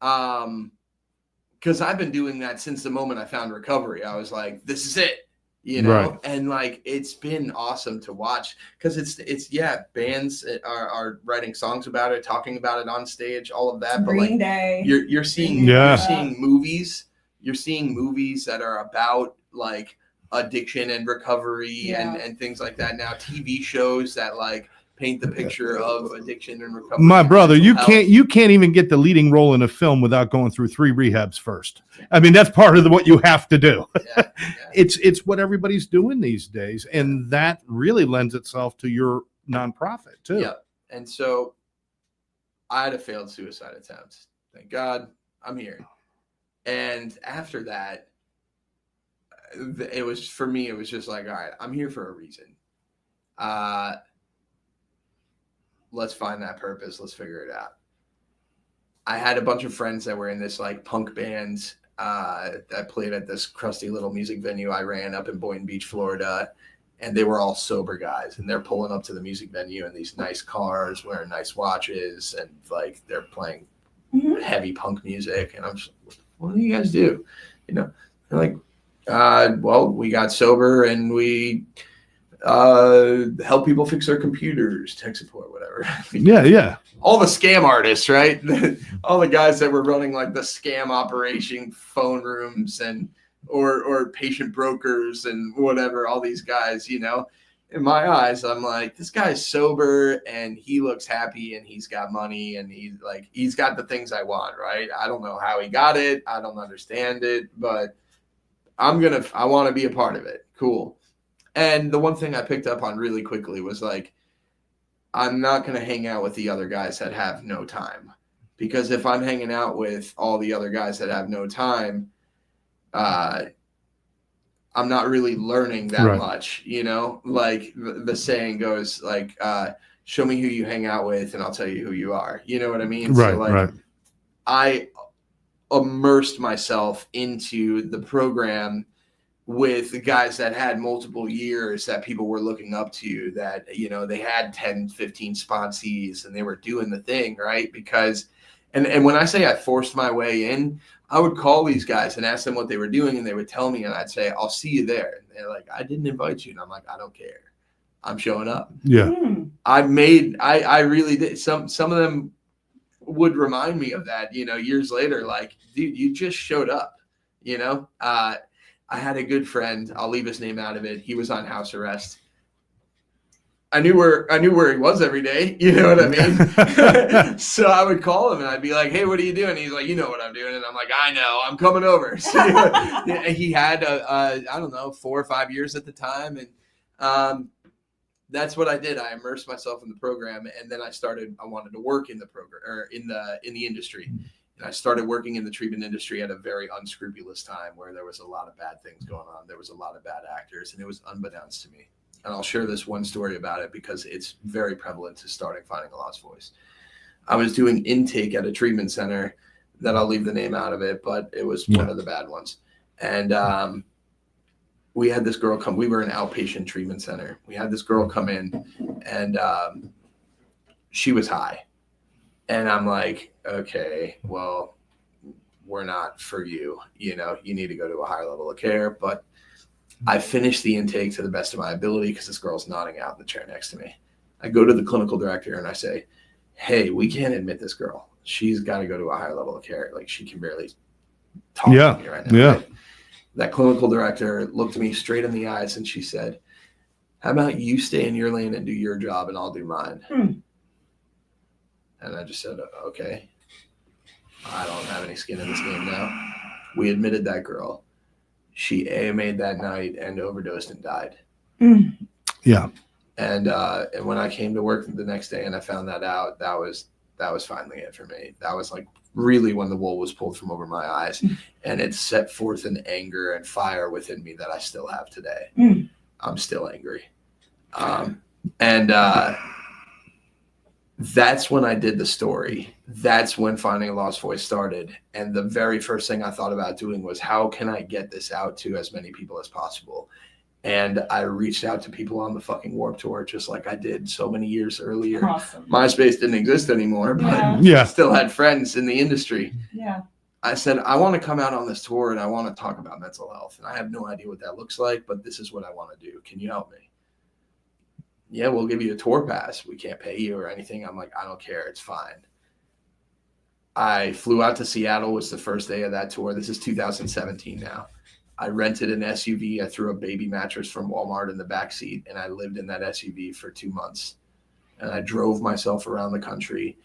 Because I've been doing that since the moment I found recovery. I was like, this is it, you know? Right. And like, it's been awesome to watch because it's bands are writing songs about it, talking about it on stage, all of that. Green but like, Day. You're seeing movies. You're seeing movies that are about like addiction and recovery and things like that. Now TV shows that like paint the picture of addiction and recovery. My brother, you can't even get the leading role in a film without going through 3 rehabs first. I mean, that's part of what you have to do. Yeah. It's what everybody's doing these days, and that really lends itself to your nonprofit too. Yeah. And so I had a failed suicide attempt. Thank God I'm here. And after that, it was, for me, it was just like, all right, I'm here for a reason. Let's find that purpose. Let's figure it out. I had a bunch of friends that were in this like punk band that played at this crusty little music venue I ran up in Boynton Beach, Florida. And they were all sober guys, and they're pulling up to the music venue in these nice cars, wearing nice watches, and like they're playing heavy punk music. And I'm just, what do you guys do? You know, they're like, well, we got sober and we help people fix their computers, tech support, whatever. Yeah. All the scam artists, right? All the guys that were running like the scam operation, phone rooms, and or patient brokers and whatever. All these guys, you know. In my eyes, I'm like, this guy's sober and he looks happy and he's got money and he's got the things I want, right? I don't know how he got it. I don't understand it, but I want to be a part of it. Cool. And the one thing I picked up on really quickly was like, I'm not going to hang out with the other guys that have no time, because if I'm hanging out with all the other guys that have no time, I'm not really learning that much, you know, like the saying goes, like, show me who you hang out with and I'll tell you who you are. You know what I mean? Right, so like, I immersed myself into the program with the guys that had multiple years that people were looking up to, that, you know, they had 10, 15 sponsees and they were doing the thing, right? Because, and when I say I forced my way in, I would call these guys and ask them what they were doing, and they would tell me, and I'd say, I'll see you there. And they're like, I didn't invite you. And I'm like, I don't care. I'm showing up. Yeah. I really did. Some of them would remind me of that, you know, years later, like, dude, you just showed up, you know? I had a good friend. I'll leave his name out of it. He was on house arrest. I knew where he was every day. You know what I mean? So I would call him and I'd be like, hey, what are you doing? He's like, you know what I'm doing. And I'm like, I know, I'm coming over. So he had, I don't know, 4 or 5 years at the time. And that's what I did. I immersed myself in the program. And then I wanted to work in the program, or in the industry. And I started working in the treatment industry at a very unscrupulous time where there was a lot of bad things going on. There was a lot of bad actors, and it was unbeknownst to me. And I'll share this one story about it because it's very prevalent to Finding a Lost Voice. I was doing intake at a treatment center that I'll leave the name out of it, but it was one of the bad ones. And we had this girl come. We were an outpatient treatment center. We had this girl come in, and she was high. And I'm like, okay, well, we're not for you. You know, you need to go to a higher level of care. But I finished the intake to the best of my ability because this girl's nodding out in the chair next to me. I go to the clinical director and I say, hey, we can't admit this girl. She's got to go to a higher level of care. Like, she can barely talk to me right now. Yeah. Right? That clinical director looked me straight in the eyes and she said, how about you stay in your lane and do your job and I'll do mine? And I just said, okay, I don't have any skin in this game now. We admitted that girl. She AMA'd that night and overdosed and died. Yeah. And when I came to work the next day and I found that out, that was finally it for me. That was like really when the wool was pulled from over my eyes, and it set forth an anger and fire within me that I still have today. I'm still angry. That's when I did the story. That's when Finding a Lost Voice started. And the very first thing I thought about doing was, how can I get this out to as many people as possible? And I reached out to people on the fucking Warped Tour, just like I did so many years earlier. Awesome. MySpace didn't exist anymore, but Yeah. still had friends in the industry. Yeah. I said, I want to come out on this tour and I want to talk about mental health. And I have no idea what that looks like, but this is what I want to do. Can you help me? Yeah, we'll give you a tour pass. We can't pay you or anything. I'm like, I don't care. It's fine. I flew out to Seattle. Was the first day of that tour. This is 2017 now. I rented an SUV. I threw a baby mattress from Walmart in the back seat, and I lived in that SUV for 2 months. And I drove myself around the country.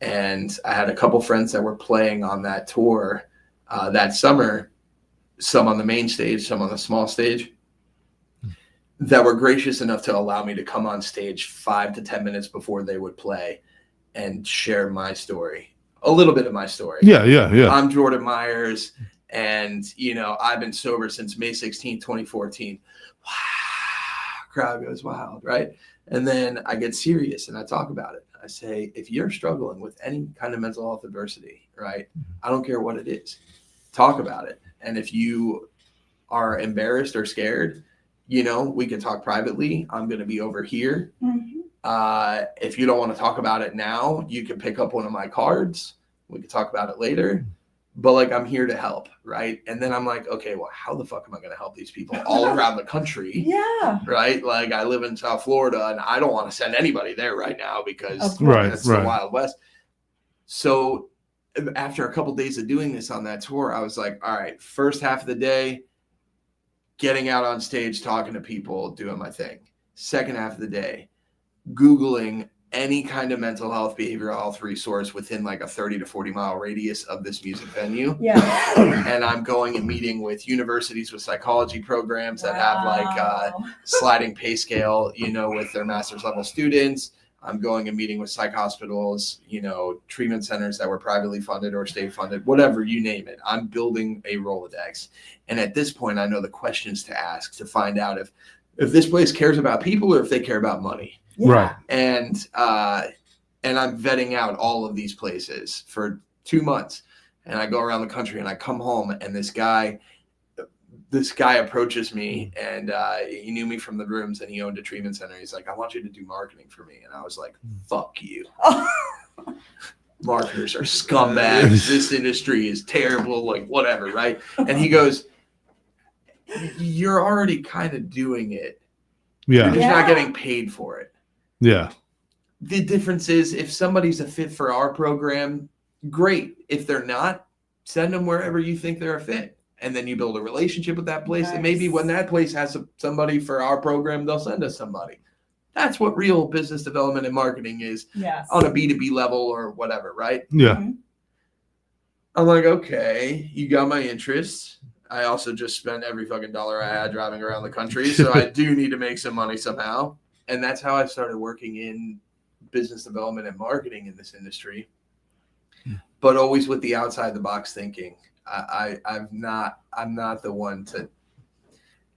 And I had a couple friends that were playing on that tour that summer, some on the main stage, some on the small stage, that were gracious enough to allow me to come on stage 5 to 10 minutes before they would play and share my story, a little bit of my story. Yeah. I'm Jordan Meyers, and, I've been sober since May 16, 2014. Wow. Crowd goes wild, right? And then I get serious and I talk about it. I say, if you're struggling with any kind of mental health adversity, right, I don't care what it is, talk about it. And if you are embarrassed or scared, we can talk privately. I'm going to be over here. Mm-hmm. If you don't want to talk about it now, you can pick up one of my cards. We can talk about it later. But I'm here to help, right? And then I'm like, okay, well, how the fuck am I going to help these people all around the country? Yeah. Right? I live in South Florida, and I don't want to send anybody there right now because it's the Wild West. So after a couple of days of doing this on that tour, I was like, all right, first half of the day, getting out on stage, talking to people, doing my thing. Second half of the day, Googling any kind of mental health, behavioral health resource within a 30 to 40 mile radius of this music venue. Yeah. And I'm going and meeting with universities with psychology programs that have sliding pay scale, with their master's level students. I'm going and meeting with psych hospitals, treatment centers that were privately funded or state funded, whatever, you name it. I'm building a Rolodex. And at this point, I know the questions to ask to find out if this place cares about people or if they care about money. Yeah. Right. And I'm vetting out all of these places for 2 months. And I go around the country and I come home, and this guy approaches me, and he knew me from the rooms, and he owned a treatment center. He's like, I want you to do marketing for me. And I was like, fuck you. Marketers are scumbags. This industry is terrible, whatever, right? And he goes, you're already kind of doing it. Yeah. You're just not getting paid for it. Yeah. The difference is, if somebody's a fit for our program, great. If they're not, send them wherever you think they're a fit. And then you build a relationship with that place. Nice. And maybe when that place has somebody for our program, they'll send us somebody. That's what real business development and marketing is. Yes. On a B2B level or whatever, right? Yeah. Mm-hmm. I'm like, okay, you got my interest. I also just spent every fucking dollar I had driving around the country. So I do need to make some money somehow. And that's how I started working in business development and marketing in this industry, but always with the outside the box thinking. I'm not the one to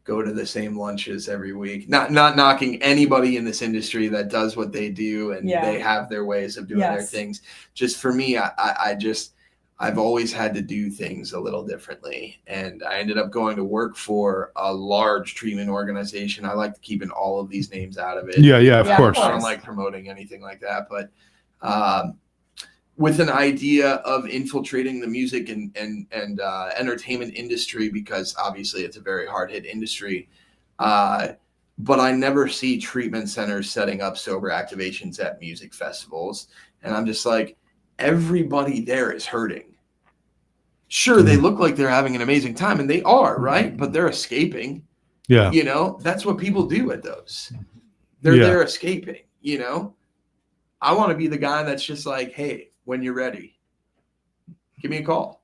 go to the same lunches every week. Not knocking anybody in this industry that does what they do and they have their ways of doing their things. Just for me, I've always had to do things a little differently. And I ended up going to work for a large treatment organization. I like keeping all of these names out of it. Yeah, of course. I don't like promoting anything like that. But with an idea of infiltrating the music and entertainment industry, because obviously it's a very hard-hit industry. But I never see treatment centers setting up sober activations at music festivals. And I'm just like, everybody there is hurting. Sure, they look like they're having an amazing time, and they are, right? But they're escaping. Yeah. That's what people do at those. They're escaping, I want to be the guy that's just like, hey, when you're ready, give me a call.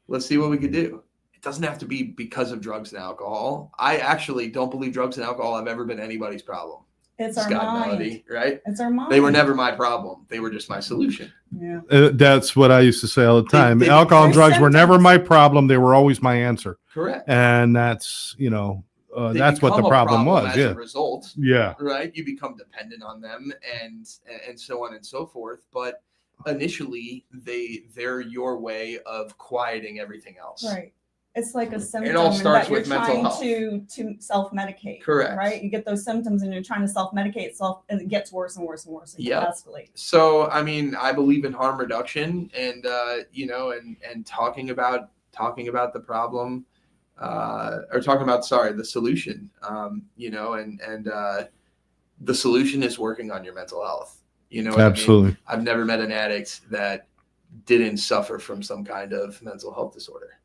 Let's see what we could do. It doesn't have to be because of drugs and alcohol. I actually don't believe drugs and alcohol have ever been anybody's problem. It's our Scott and mind. Melodie, right? It's our mind. They were never my problem. They were just my solution. Yeah. That's what I used to say all the time. Alcohol and They're drugs were never symptoms. my problem. They were always my answer. Correct. And that's, they that's what the become a problem was. as Yeah. a result, Yeah. right? You become dependent on them, and so on and so forth. But initially, they're your way of quieting everything else. Right. It's like a symptom all starts that you're with mental trying health. to self-medicate. Correct. Right? You get those symptoms and you're trying to self-medicate and it gets worse and worse and worse. And Yep. escalates. So, I mean, I believe in harm reduction and, and talking about the problem, or talking about, the solution, the solution is working on your mental health. You know what Absolutely. I mean? I've never met an addict that didn't suffer from some kind of mental health disorder.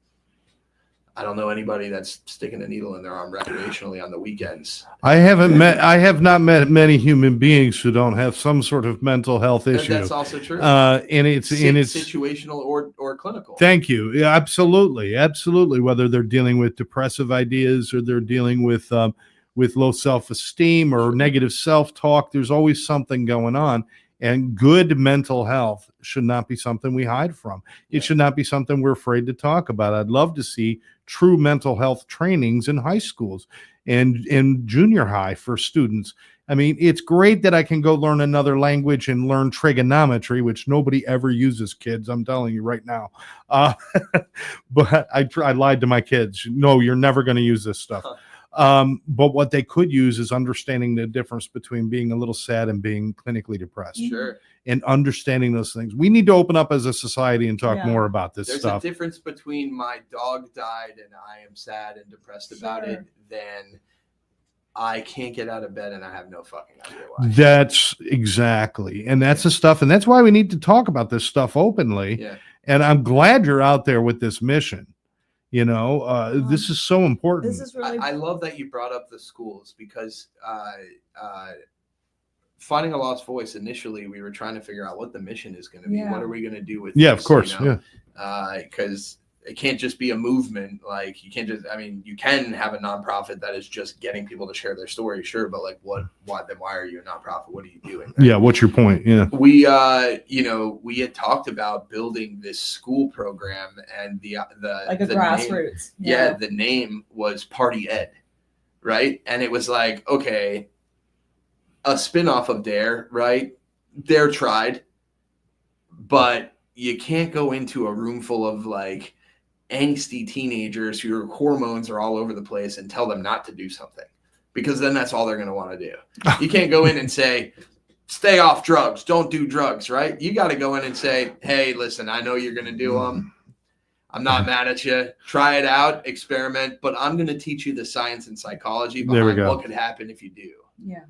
I don't know anybody that's sticking a needle in their arm recreationally on the weekends. I have not met many human beings who don't have some sort of mental health issue. That's also true. And it's situational or clinical. Thank you. Yeah, absolutely. Absolutely. Whether they're dealing with depressive ideas or they're dealing with low self-esteem or negative self-talk, there's always something going on. And good mental health should not be something we hide from. It should not be something we're afraid to talk about. I'd love to see true mental health trainings in high schools and in junior high for students. I mean, it's great that I can go learn another language and learn trigonometry, which nobody ever uses, kids. I'm telling you right now. But I lied to my kids. No, you're never going to use this stuff. But what they could use is understanding the difference between being a little sad and being clinically depressed. Sure. And understanding those things. We need to open up as a society and talk more about this stuff. There's a difference between my dog died and I am sad and depressed about it than I can't get out of bed and I have no fucking idea why. That's exactly. And that's the stuff. And that's why we need to talk about this stuff openly. Yeah. And I'm glad you're out there with this mission. This is so important. This is really. I love that you brought up the schools because finding a lost voice. Initially, we were trying to figure out what the mission is going to be. Yeah. What are we going to do with? Yeah, this, of course. Because it can't just be a movement. Like you can't just. I mean, you can have a nonprofit that is just getting people to share their story, sure. But like, why are you a nonprofit? What are you doing? Yeah. What's your point? Yeah. We had talked about building this school program and the grassroots. Name, the name was Party Ed, right? And it was like, okay, a spinoff of Dare, right? Dare tried, but you can't go into a room full of like angsty teenagers whose hormones are all over the place and tell them not to do something, because then that's all they're going to want to do. You can't go in and say, stay off drugs, don't do drugs, right? You got to go in and say, hey, listen, I know you're going to do them. I'm not mad at you. Try it out, experiment, but I'm going to teach you the science and psychology behind what could happen if you do. Yeah.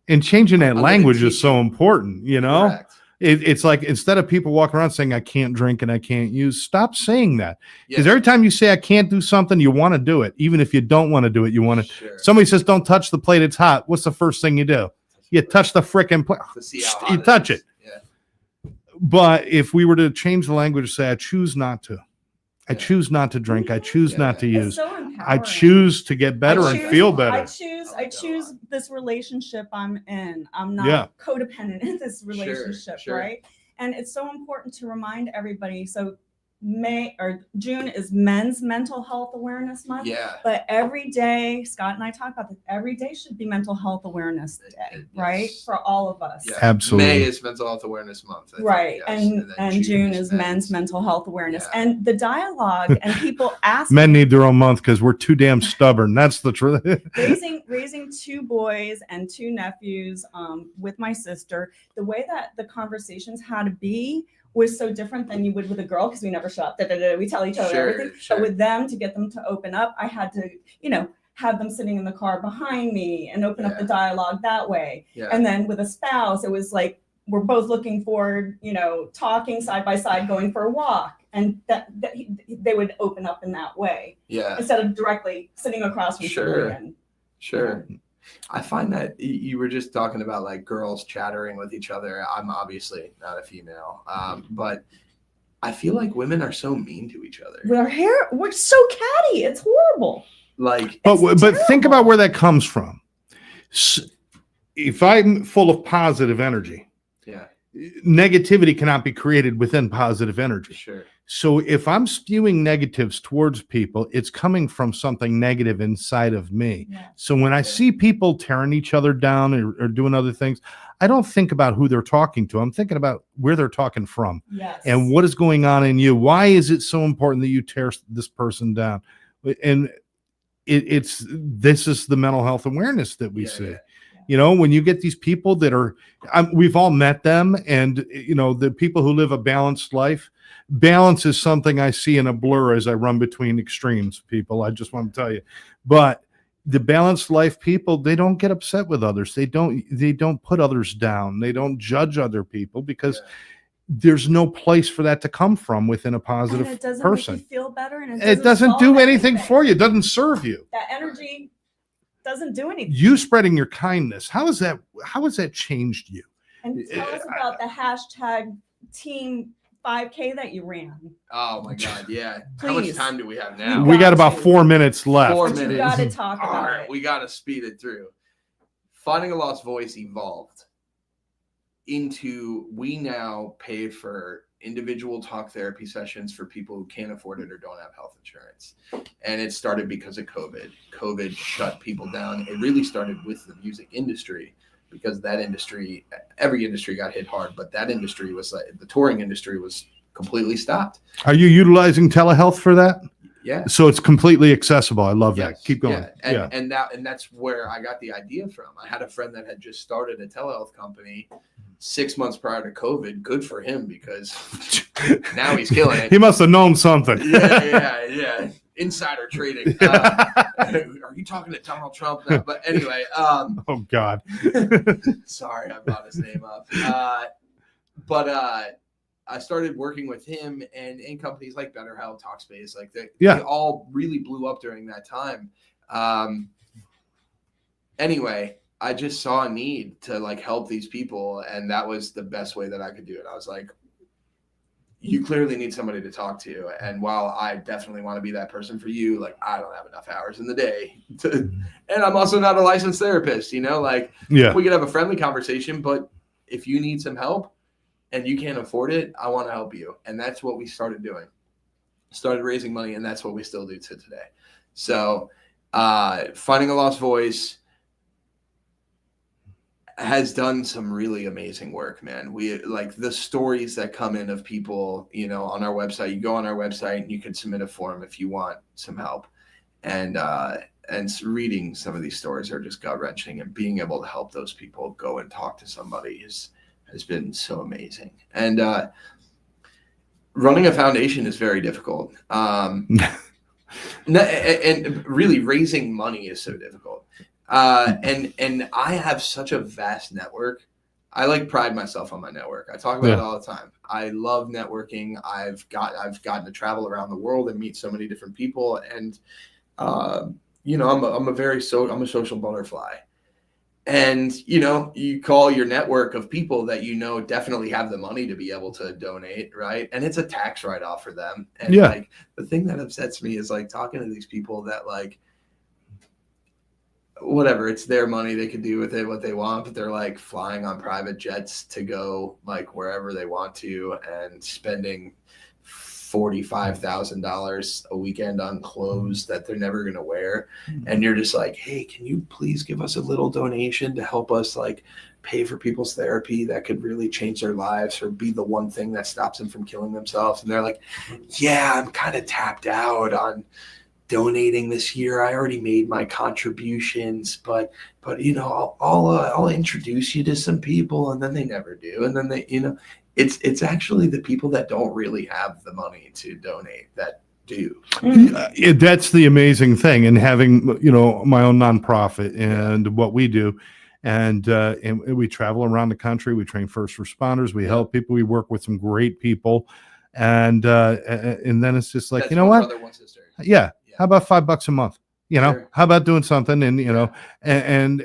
And changing that language is so important, Correct. It's like, instead of people walking around saying I can't drink and I can't use, stop saying that. Because Yeah. every time you say I can't do something, you want to do it. Even if you don't want to do it, you want to. Sure. Somebody says don't touch the plate, it's hot. What's the first thing you do? You touch the frickin' plate. To see how hot You touch is. it. Yeah. But if we were to change the language, say I choose not to. I choose not to drink. I choose not to It's use. so empowering. I choose to get better and feel better. I choose this relationship I'm in. I'm not codependent in this relationship, Sure. right? And it's so important to remind everybody. So June is Men's Mental Health Awareness Month. Yeah. But every day, Scott and I talk about this, every day should be Mental Health Awareness Day, Yes. right? For all of us. Yeah. Absolutely. May is Mental Health Awareness Month. I think, Right. yes. And then June is Men's Mental Health Awareness. Yeah. And the dialogue and people ask Men need their own month because we're too damn stubborn. That's the truth. raising two boys and two nephews with my sister, the way that the conversations had to be was so different than you would with a girl, because we never shut. We tell each other everything. Sure. But with them, to get them to open up, I had to, have them sitting in the car behind me and open up the dialogue that way. Yeah. And then with a spouse, it was like, we're both looking forward, talking side by side, going for a walk. And that they would open up in that way. Yeah. Instead of directly sitting across from somebody. Sure. I find that you were just talking about like girls chattering with each other. I'm obviously not a female, but I feel like women are so mean to each other. We're so catty. It's horrible. Like, but think about where that comes from. If I'm full of positive energy, yeah, negativity cannot be created within positive energy. sure. So if I'm spewing negatives towards people, it's coming from something negative inside of me. Yeah. So when I see people tearing each other down or doing other things, I don't think about who they're talking to. I'm thinking about where they're talking from Yes. and what is going on in you. Why is it so important that you tear this person down? And this is the mental health awareness that we see. Yeah. You know, when you get these people that are, we've all met them, and you know, the people who live a balanced life. Balance is something I see in a blur as I run between extremes, people. I just want to tell you. But the balanced life people, they don't get upset with others. They don't put others down. They don't judge other people because there's no place for that to come from within a positive and it doesn't person. make you feel better, and It doesn't do anything for you. It doesn't serve you. That energy doesn't do anything. You spreading your kindness. How has that changed you? And tell us about the hashtag team 5K that you ran. Oh my God, yeah. Please. How much time do we have now? We got about 4 minutes left. 4 But you minutes. got to talk All about right, it. we got to speed it through. Finding a Lost Voice evolved into, we now pay for individual talk therapy sessions for people who can't afford it or don't have health insurance. And it started because of COVID. COVID shut people down. It really started with the music industry, because that industry, every industry got hit hard, but that industry was like, the touring industry was completely stopped. Are you utilizing telehealth for that? Yeah. So it's completely accessible. I love that. Yes, Keep going. yeah. And that's where I got the idea from. I had a friend that had just started a telehealth company 6 months prior to COVID. Good for him, because now he's killing it. He must have known something. Yeah. Insider trading. Are you talking to Donald Trump? No, but anyway. Oh God. Sorry, I brought his name up. But I started working with him and in companies like BetterHelp, Talkspace, like they all really blew up during that time. Anyway, I just saw a need to like help these people, and that was the best way that I could do it. I was like, you clearly need somebody to talk to. And while I definitely want to be that person for you, like I don't have enough hours in the day and I'm also not a licensed therapist, you know, like we could have a friendly conversation, but if you need some help and you can't afford it, I want to help you. And that's what we started doing. Started raising money, and that's what we still do to today. So Finding a Lost Voice has done some really amazing work, man. We like the stories that come in of people, you know, on our website. You go on our website and you can submit a form if you want some help. And reading some of these stories are just gut-wrenching, and being able to help those people go and talk to somebody has been so amazing. And running a foundation is very difficult. And really raising money is so difficult. And I have such a vast network. I like pride myself on my network. I talk about it all the time. I love networking. I've gotten to travel around the world and meet so many different people. And you know, I'm a social butterfly. And you know, you call your network of people that you know definitely have the money to be able to donate, right? And it's a tax write-off for them. And like the thing that upsets me is like talking to these people that like, whatever, it's their money, they can do with it what they want, but they're like flying on private jets to go like wherever they want to and spending $45,000 a weekend on clothes that they're never going to wear. And you're just like, hey, can you please give us a little donation to help us like pay for people's therapy that could really change their lives or be the one thing that stops them from killing themselves? And they're like, yeah, I'm kind of tapped out on donating this year. I already made my contributions, but you know, I'll introduce you to some people, and then they never do. And then they, you know, it's actually the people that don't really have the money to donate that do. That's the amazing thing. And having, you know, my own nonprofit and what we do, and we travel around the country. We train first responders. We help people. We work with some great people, and then it's just like, you know what? Brother, one sister. Yeah. How about $5 a month? You know, how about doing something? And you know, and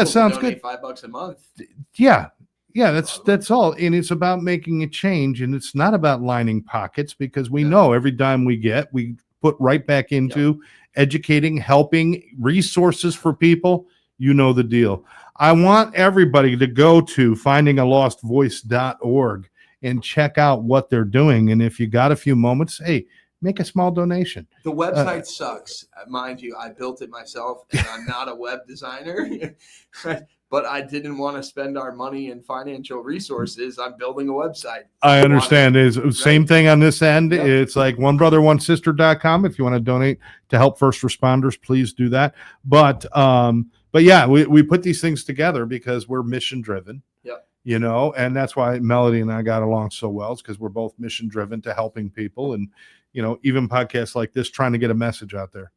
sounds good. $5 a month. Yeah, that's all. And it's about making a change, and it's not about lining pockets, because we know every dime we get, we put right back into educating, helping, resources for people. You know the deal. I want everybody to go to findingalostvoice.org and check out what they're doing. And if you got a few moments, hey, make a small donation. The website sucks. Mind you, I built it myself, and I'm not a web designer. But I didn't want to spend our money and financial resources on building a website. I understand. Is same thing on this end. Yep. It's like onebrotheronesister.com. If you want to donate to help first responders, please do that. But yeah, we put these things together because we're mission driven. Yep. You know, and that's why Melody and I got along so well. It's because we're both mission driven to helping people, and you know, even podcasts like this, trying to get a message out there.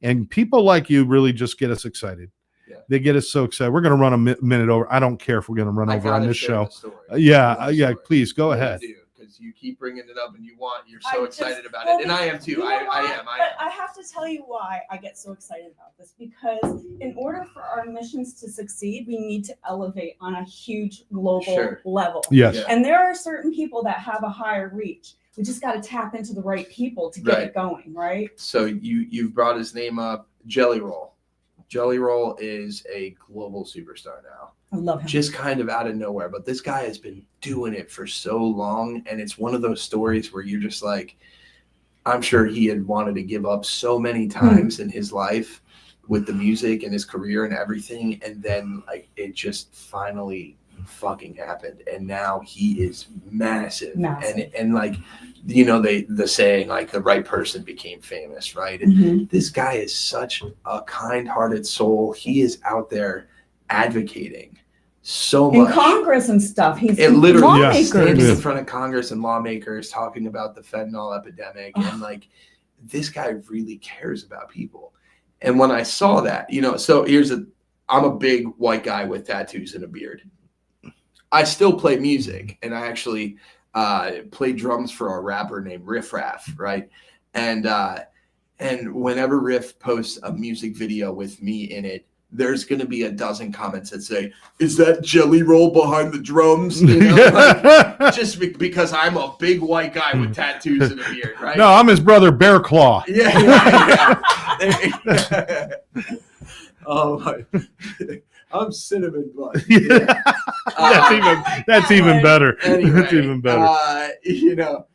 And people like you really just get us excited. Yeah. They get us so excited. We're going to run a minute over. I don't care if we're going to run over on this show. Yeah, please go ahead. Because you keep bringing it up and you're so excited about it. And I am too. I have to tell you why I get so excited about this, because in order for our missions to succeed, we need to elevate on a huge global level. Yes. Yeah. And there are certain people that have a higher reach. We just got to tap into the right people to get it going, right? So you've brought his name up, Jelly Roll. Jelly Roll is a global superstar now. I love him. Just kind of out of nowhere, but this guy has been doing it for so long, and it's one of those stories where you're just like, I'm sure he had wanted to give up so many times in his life with the music and his career and everything, and then like it just finally fucking happened, and now he is massive. And like, you know, the saying, like, the right person became famous, right? And this guy is such a kind-hearted soul. He is out there advocating so much in Congress and stuff. He's literally standing in front of Congress and lawmakers talking about the fentanyl epidemic, and like, this guy really cares about people. And when I saw that, you know, so I'm a big white guy with tattoos and a beard. I still play music, and I actually play drums for a rapper named Riff Raff, right? And whenever Riff posts a music video with me in it, there's going to be a dozen comments that say, "Is that Jelly Roll behind the drums?" You know, like, just because I'm a big white guy with tattoos and a beard, right? No, I'm his brother Bear Claw. Yeah. Oh my. I'm Cinnamon Bun. Yeah. That's even better. Anyway, that's even better. You know,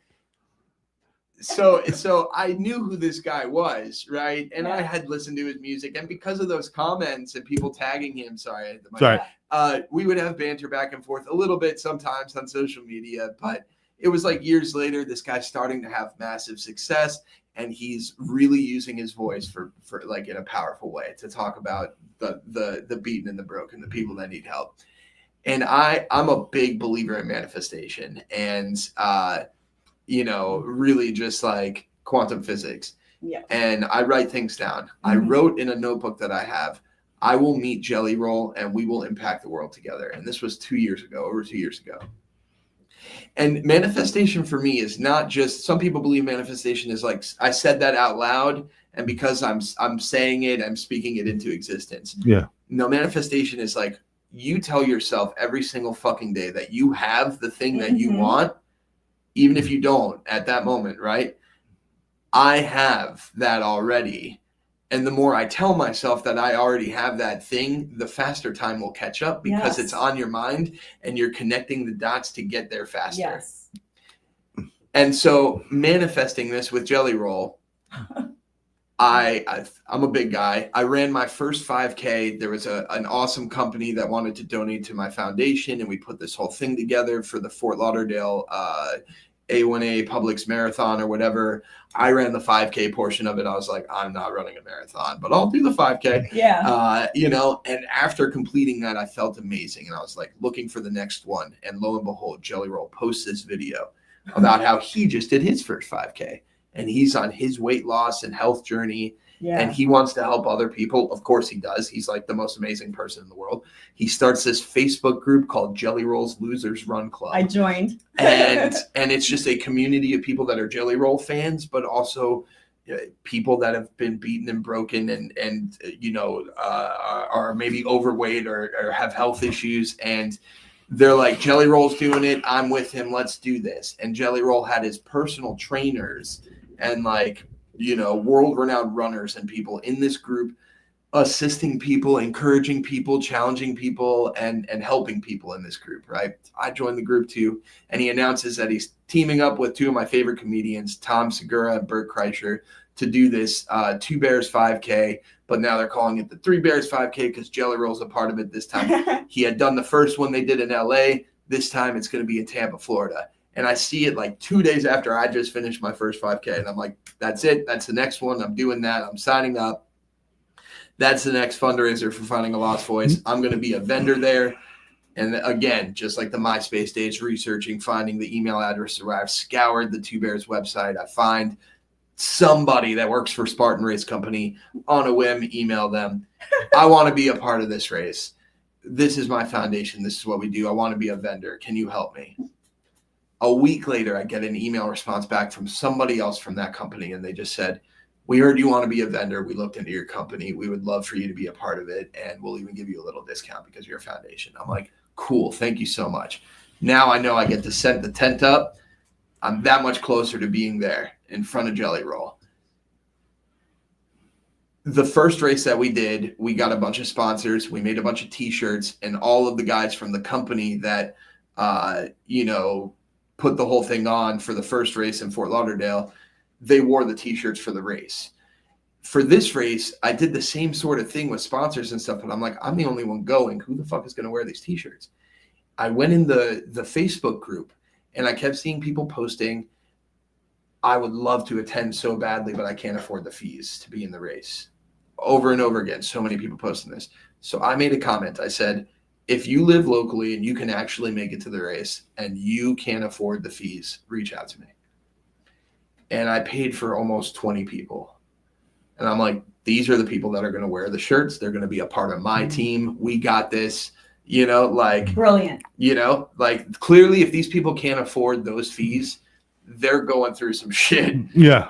so I knew who this guy was, right? And I had listened to his music, and because of those comments and people tagging him, we would have banter back and forth a little bit sometimes on social media, but it was like years later, this guy's starting to have massive success, and he's really using his voice for like in a powerful way to talk about the beaten and the broken, the people that need help. And I'm a big believer in manifestation and you know, really just like quantum physics. Yeah. And I write things down. I wrote in a notebook that I have, I will meet Jelly Roll and we will impact the world together. And this was over 2 years ago. And manifestation for me is not just, some people believe manifestation is like, I said that out loud, and because I'm saying it, I'm speaking it into existence. Yeah. No, manifestation is like, you tell yourself every single fucking day that you have the thing that you want, even if you don't at that moment, right? I have that already. And the more I tell myself that I already have that thing, the faster time will catch up, because it's on your mind and you're connecting the dots to get there faster. Yes. And so manifesting this with Jelly Roll, I'm a big guy. I ran my first 5K. There was an awesome company that wanted to donate to my foundation, and we put this whole thing together for the Fort Lauderdale A1A Publix Marathon or whatever. I ran the 5K portion of it. I was like, I'm not running a marathon, but I'll do the 5K. Yeah. You know, and after completing that, I felt amazing. And I was like looking for the next one. And lo and behold, Jelly Roll posts this video about how he just did his first 5K. And he's on his weight loss and health journey. Yeah. And he wants to help other people. Of course he does. He's like the most amazing person in the world. He starts this Facebook group called Jelly Roll's Losers Run Club. I joined. and it's just a community of people that are Jelly Roll fans, but also people that have been beaten and broken and you know, are maybe overweight or have health issues. And they're like, Jelly Roll's doing it. I'm with him. Let's do this. And Jelly Roll had his personal trainers and like, you know, world-renowned runners and people in this group assisting people, encouraging people, challenging people, and helping people in this group, right? I joined the group too, and he announces that he's teaming up with two of my favorite comedians, Tom Segura and Bert Kreischer, to do this 2 Bears 5K, but now they're calling it the 3 Bears 5K because Jelly Roll's a part of it this time. He had done the first one they did in LA. This time it's going to be in Tampa, Florida. And I see it like 2 days after I just finished my first 5K. And I'm like, that's it. That's the next one. I'm doing that. I'm signing up. That's the next fundraiser for Finding a Lost Voice. I'm going to be a vendor there. And again, just like the MySpace days, researching, finding the email address where I've scoured the 2 Bears website. I find somebody that works for Spartan Race Company on a whim, email them. I want to be a part of this race. This is my foundation. This is what we do. I want to be a vendor. Can you help me? A week later, I get an email response back from somebody else from that company, and they just said, we heard you want to be a vendor. We looked into your company. We would love for you to be a part of it, and we'll even give you a little discount because you're a foundation. I'm like, cool. Thank you so much. Now I know I get to set the tent up. I'm that much closer to being there in front of Jelly Roll. The first race that we did, we got a bunch of sponsors. We made a bunch of T-shirts, and all of the guys from the company that, put the whole thing on for the first race in Fort Lauderdale, they wore the T-shirts for the race. For this race, I did the same sort of thing with sponsors and stuff, but I'm like, I'm the only one going. Who the fuck is going to wear these T-shirts? I went in the Facebook group, and I kept seeing people posting, I would love to attend so badly, but I can't afford the fees to be in the race. Over and over again, so many people posting this. So I made a comment. I said, if you live locally and you can actually make it to the race and you can't afford the fees, reach out to me. And I paid for almost 20 people. And I'm like, these are the people that are going to wear the shirts. They're going to be a part of my team. We got this, brilliant. Clearly if these people can't afford those fees, they're going through some shit. Yeah.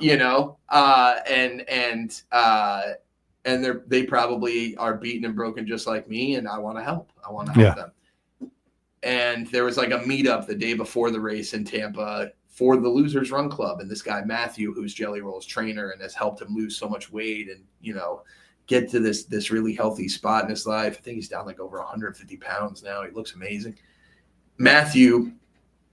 And they probably are beaten and broken just like me, and I want to help. I want to help them. And there was like a meetup the day before the race in Tampa for the Losers Run Club, and this guy Matthew, who's Jelly Roll's trainer and has helped him lose so much weight and get to this really healthy spot in his life. I think he's down like over 150 pounds now. He looks amazing. Matthew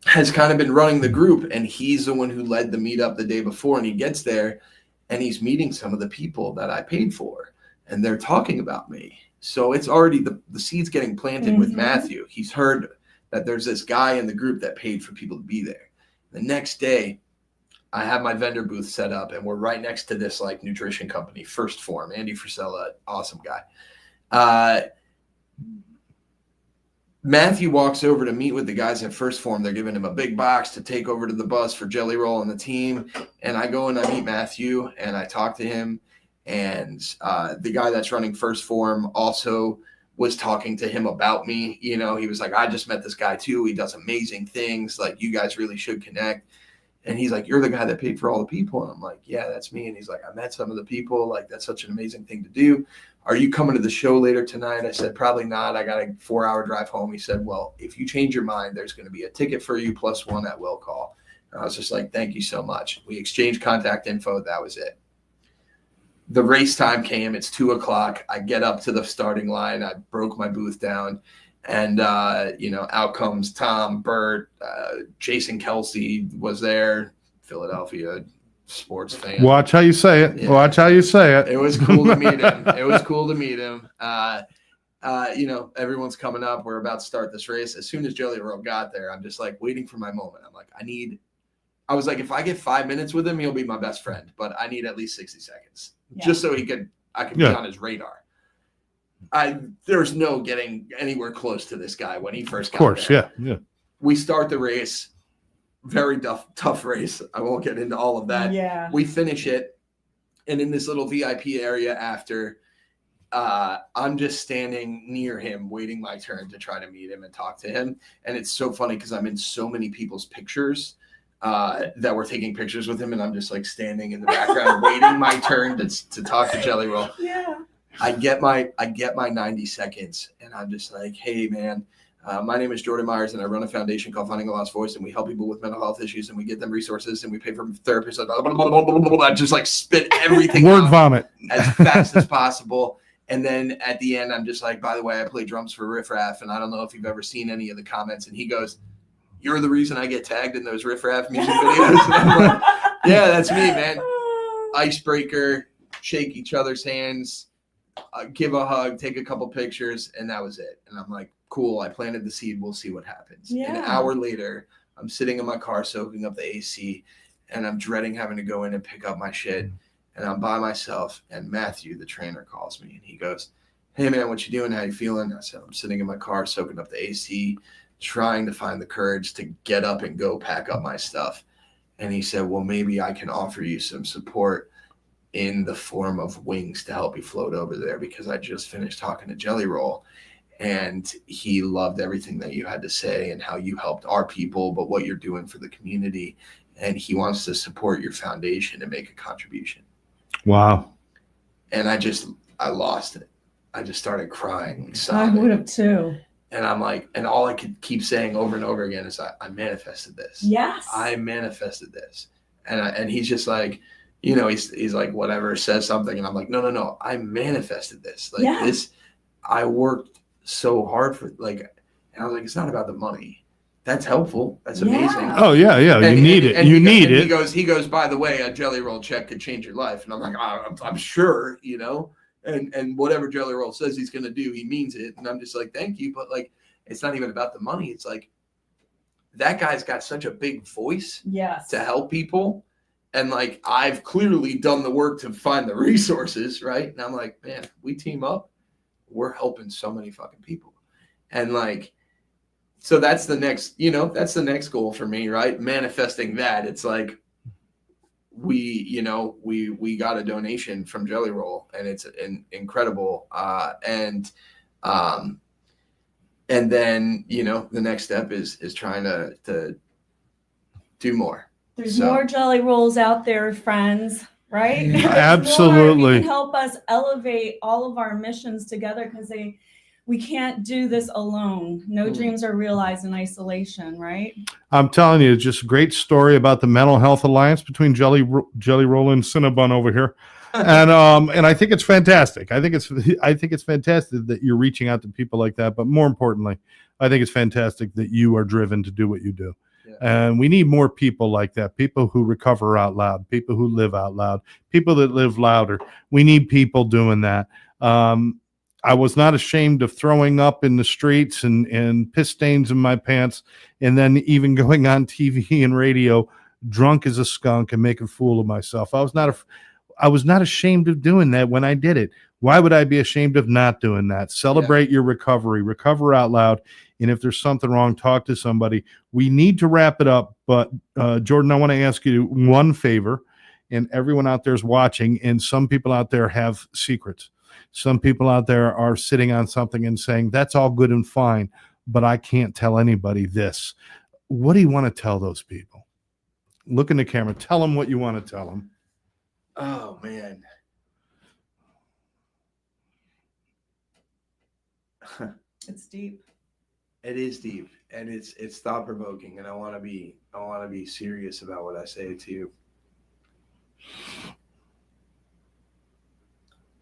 has kind of been running the group, and he's the one who led the meetup the day before, and he gets there and he's meeting some of the people that I paid for, and they're talking about me. So it's already the seed's getting planted with Matthew. He's heard that there's this guy in the group that paid for people to be there. The next day, I have my vendor booth set up, and we're right next to this like nutrition company, First Form. Andy Frisella, awesome guy. Matthew walks over to meet with the guys at First Form. They're giving him a big box to take over to the bus for Jelly Roll and the team. And I go and I meet Matthew, and I talk to him. And the guy that's running First Form also was talking to him about me. He was like, I just met this guy too. He does amazing things. Like, you guys really should connect. And he's like, you're the guy that paid for all the people. And I'm like, yeah, that's me. And he's like, I met some of the people. Like, that's such an amazing thing to do. Are you coming to the show later tonight? I said, probably not. I got a 4-hour drive home. He said, well, if you change your mind, there's going to be a ticket for you plus one at will call. And I was just like, thank you so much. We exchanged contact info. That was it. The race time came. It's 2:00. I get up to the starting line. I broke my booth down. And, out comes Tom, Bert, Jason Kelsey was there, Philadelphia sports fan. Watch how you say it. Yeah. Watch how you say it. It was cool to meet him. Everyone's coming up. We're about to start this race. As soon as Jelly Roll got there, I'm just like waiting for my moment. I'm like, I was like, if I get 5 minutes with him, he'll be my best friend, but I need at least 60 seconds just so I could be on his radar. There's no getting anywhere close to this guy when he first got there. Of course, yeah. We start the race. Very tough race. I won't get into all of that. Yeah. We finish it, and in this little VIP area after, I'm just standing near him waiting my turn to try to meet him and talk to him. And it's so funny because I'm in so many people's pictures that were taking pictures with him, and I'm just like standing in the background waiting my turn to talk to Jelly Roll. Yeah. I get my 90 seconds, and I'm just like, hey, man, my name is Jordan Meyers, and I run a foundation called Finding a Lost Voice, and we help people with mental health issues, and we get them resources, and we pay for therapists. I just like spit everything Word out vomit as fast as possible. And then at the end, I'm just like, by the way, I play drums for Riff Raff, and I don't know if you've ever seen any of the comments. And he goes, "You're the reason I get tagged in those Riff Raff music videos." And I'm like, yeah, that's me, man. Icebreaker, shake each other's hands, give a hug, take a couple pictures, and that was it. And I'm like, cool, I planted the seed. We'll see what happens. Yeah. An hour later, I'm sitting in my car soaking up the AC, and I'm dreading having to go in and pick up my shit. And I'm by myself, and Matthew, the trainer, calls me, and he goes, "Hey, man, what you doing? How you feeling?" I said, "I'm sitting in my car soaking up the AC, trying to find the courage to get up and go pack up my stuff." And he said, "Well, maybe I can offer you some support in the form of wings to help you float over there, because I just finished talking to Jelly Roll, and he loved everything that you had to say and how you helped our people, but what you're doing for the community. And he wants to support your foundation and make a contribution." Wow. And I lost it. I just started crying. I sobbing. would have too. And I'm like, and all I could keep saying over and over again is, I manifested this. Yes. I manifested this. And he's just like, you know, he's like, whatever, says something. And I'm like, no, I manifested this. Like this, I worked so hard for, like, and I was like, it's not about the money. That's helpful. That's amazing. Oh yeah. You need it. You need it. He goes, by the way, a Jelly Roll check could change your life. And I'm like, I'm sure, you know, and whatever Jelly Roll says he's going to do, he means it. And I'm just like, thank you. But like, it's not even about the money. It's like, that guy's got such a big voice to help people. And like, I've clearly done the work to find the resources. Right. And I'm like, man, we team up, we're helping so many fucking people. And like, so that's the next, that's the next goal for me, right? Manifesting that. It's like, we got a donation from Jelly Roll, and it's incredible. And then, the next step is trying to do more. There's more Jelly Rolls out there, friends, right? Absolutely. You can help us elevate all of our missions together, because we can't do this alone. No dreams are realized in isolation, right? I'm telling you, it's just a great story about the Mental Health Alliance between Jelly Roll and Cinnabon over here. And I think it's fantastic. I think it's fantastic that you're reaching out to people like that. But more importantly, I think it's fantastic that you are driven to do what you do. Yeah. And we need more people like that, people who recover out loud, people who live out loud, people that live louder. We need people doing that. I was not ashamed of throwing up in the streets and piss stains in my pants, and then even going on TV and radio drunk as a skunk and making a fool of myself. I was not ashamed of doing that when I did it. Why would I be ashamed of not doing that? Celebrate your recovery, recover out loud. And if there's something wrong, talk to somebody. We need to wrap it up. But Jordan, I want to ask you one favor, and everyone out there is watching, and some people out there have secrets. Some people out there are sitting on something and saying, that's all good and fine, but I can't tell anybody this. What do you want to tell those people? Look in the camera. Tell them what you want to tell them. Oh, man. It's deep. It is deep, and it's thought provoking, and I want to be serious about what I say to you.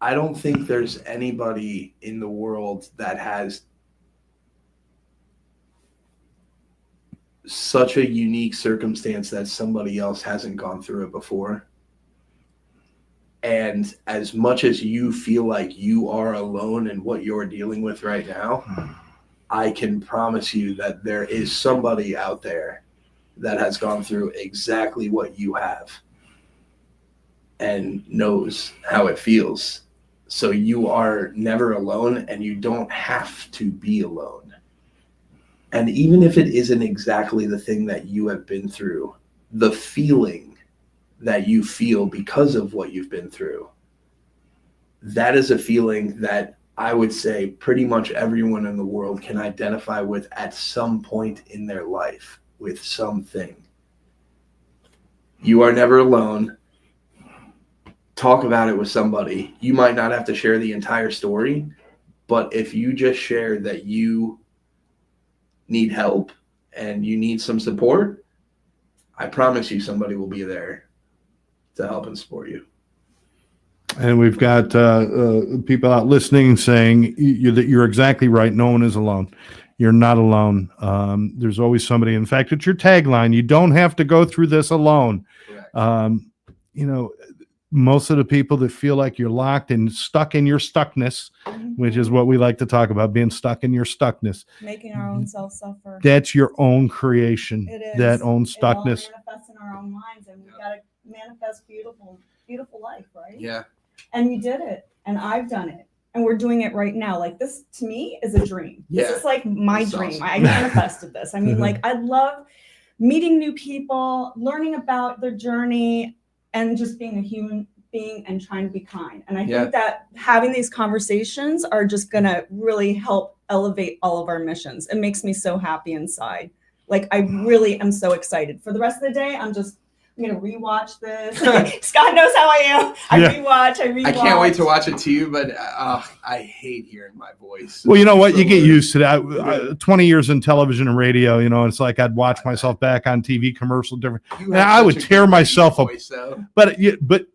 I don't think there's anybody in the world that has such a unique circumstance that somebody else hasn't gone through it before. And as much as you feel like you are alone in what you're dealing with right now, I can promise you that there is somebody out there that has gone through exactly what you have and knows how it feels. So you are never alone, and you don't have to be alone. And even if it isn't exactly the thing that you have been through, the feeling that you feel because of what you've been through, that is a feeling that I would say pretty much everyone in the world can identify with at some point in their life with something. You are never alone. Talk about it with somebody. You might not have to share the entire story, but if you just share that you need help and you need some support, I promise you somebody will be there to help and support you. And we've got people out listening saying that you're exactly right. No one is alone. You're not alone. There's always somebody. In fact, it's your tagline. You don't have to go through this alone. Correct. You know, most of the people that feel like you're locked and stuck in your stuckness, which is what we like to talk about, being stuck in your stuckness. Making our own self suffer. That's your own creation. It is. That own It all stuckness. manifests in our own minds, and we got to manifest beautiful life, right? Yeah. And you did it, and I've done it, and we're doing it right now. Like, this to me is a dream. Yeah. This is like my That's dream. awesome. I manifested this. I mean, like, I love meeting new people, learning about their journey, and just being a human being and trying to be kind. And I think that having these conversations are just going to really help elevate all of our missions. It makes me so happy inside. Like, I really am so excited. For the rest of the day, I'm going to rewatch this. Scott knows how I am. I rewatch. I can't wait to watch it too, but I hate hearing my voice. Well, you know what? You get used to that. 20 years in television and radio, you know, it's like I'd watch myself back on TV commercial different. And I would tear myself up. But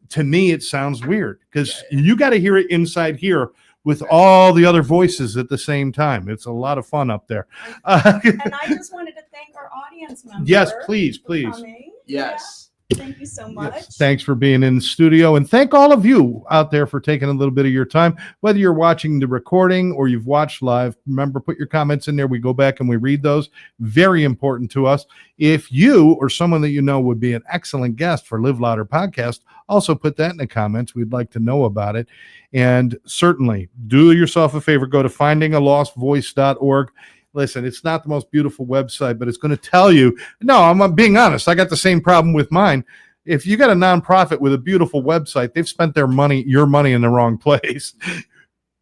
to me, it sounds weird because you got to hear it inside here with all the other voices at the same time. It's a lot of fun up there. And I just wanted to thank our audience members. Yes, please. Coming. Yes. Thank you so much. Yes, thanks for being in the studio, and thank all of you out there for taking a little bit of your time, whether you're watching the recording or you've watched live. Remember, put your comments in there. We go back and we read those. Very important to us. If you or someone that you know would be an excellent guest for Live Louder podcast, also put that in the comments. We'd like to know about it. And certainly do yourself a favor. Go to findingalostvoice.org. Listen, it's not the most beautiful website, but it's going to tell you, no, I'm being honest. I got the same problem with mine. If you got a nonprofit with a beautiful website, they've spent your money in the wrong place.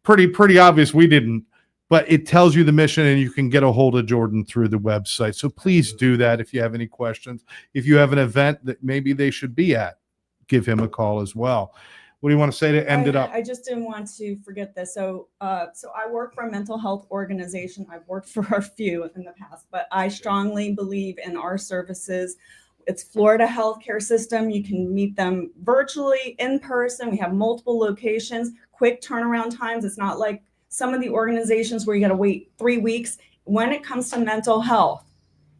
Pretty obvious we didn't, but it tells you the mission and you can get a hold of Jordan through the website. So please do that if you have any questions. If you have an event that maybe they should be at, give him a call as well. What do you want to say to end it up? I just didn't want to forget this. So I work for a mental health organization. I've worked for a few in the past, but I strongly believe in our services. It's Florida healthcare system. You can meet them virtually, in person. We have multiple locations, quick turnaround times. It's not like some of the organizations where you got to wait 3 weeks. When it comes to mental health,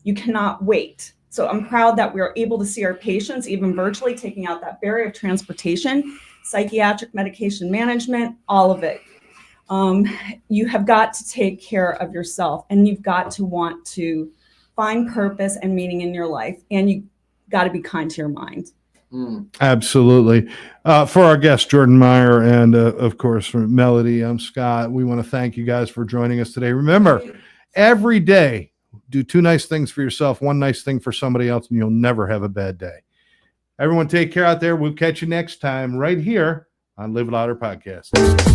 you cannot wait. So I'm proud that we're able to see our patients, even virtually, taking out that barrier of transportation, psychiatric medication management, all of it. You have got to take care of yourself, and you've got to want to find purpose and meaning in your life, and you got to be kind to your mind. Absolutely. For our guest, Jordan Meyer, and of course, for Melody, I'm Scott. We want to thank you guys for joining us today. Remember, every day, do 2 nice things for yourself, 1 nice thing for somebody else, and you'll never have a bad day. Everyone take care out there. We'll catch you next time right here on Live Louder Podcast.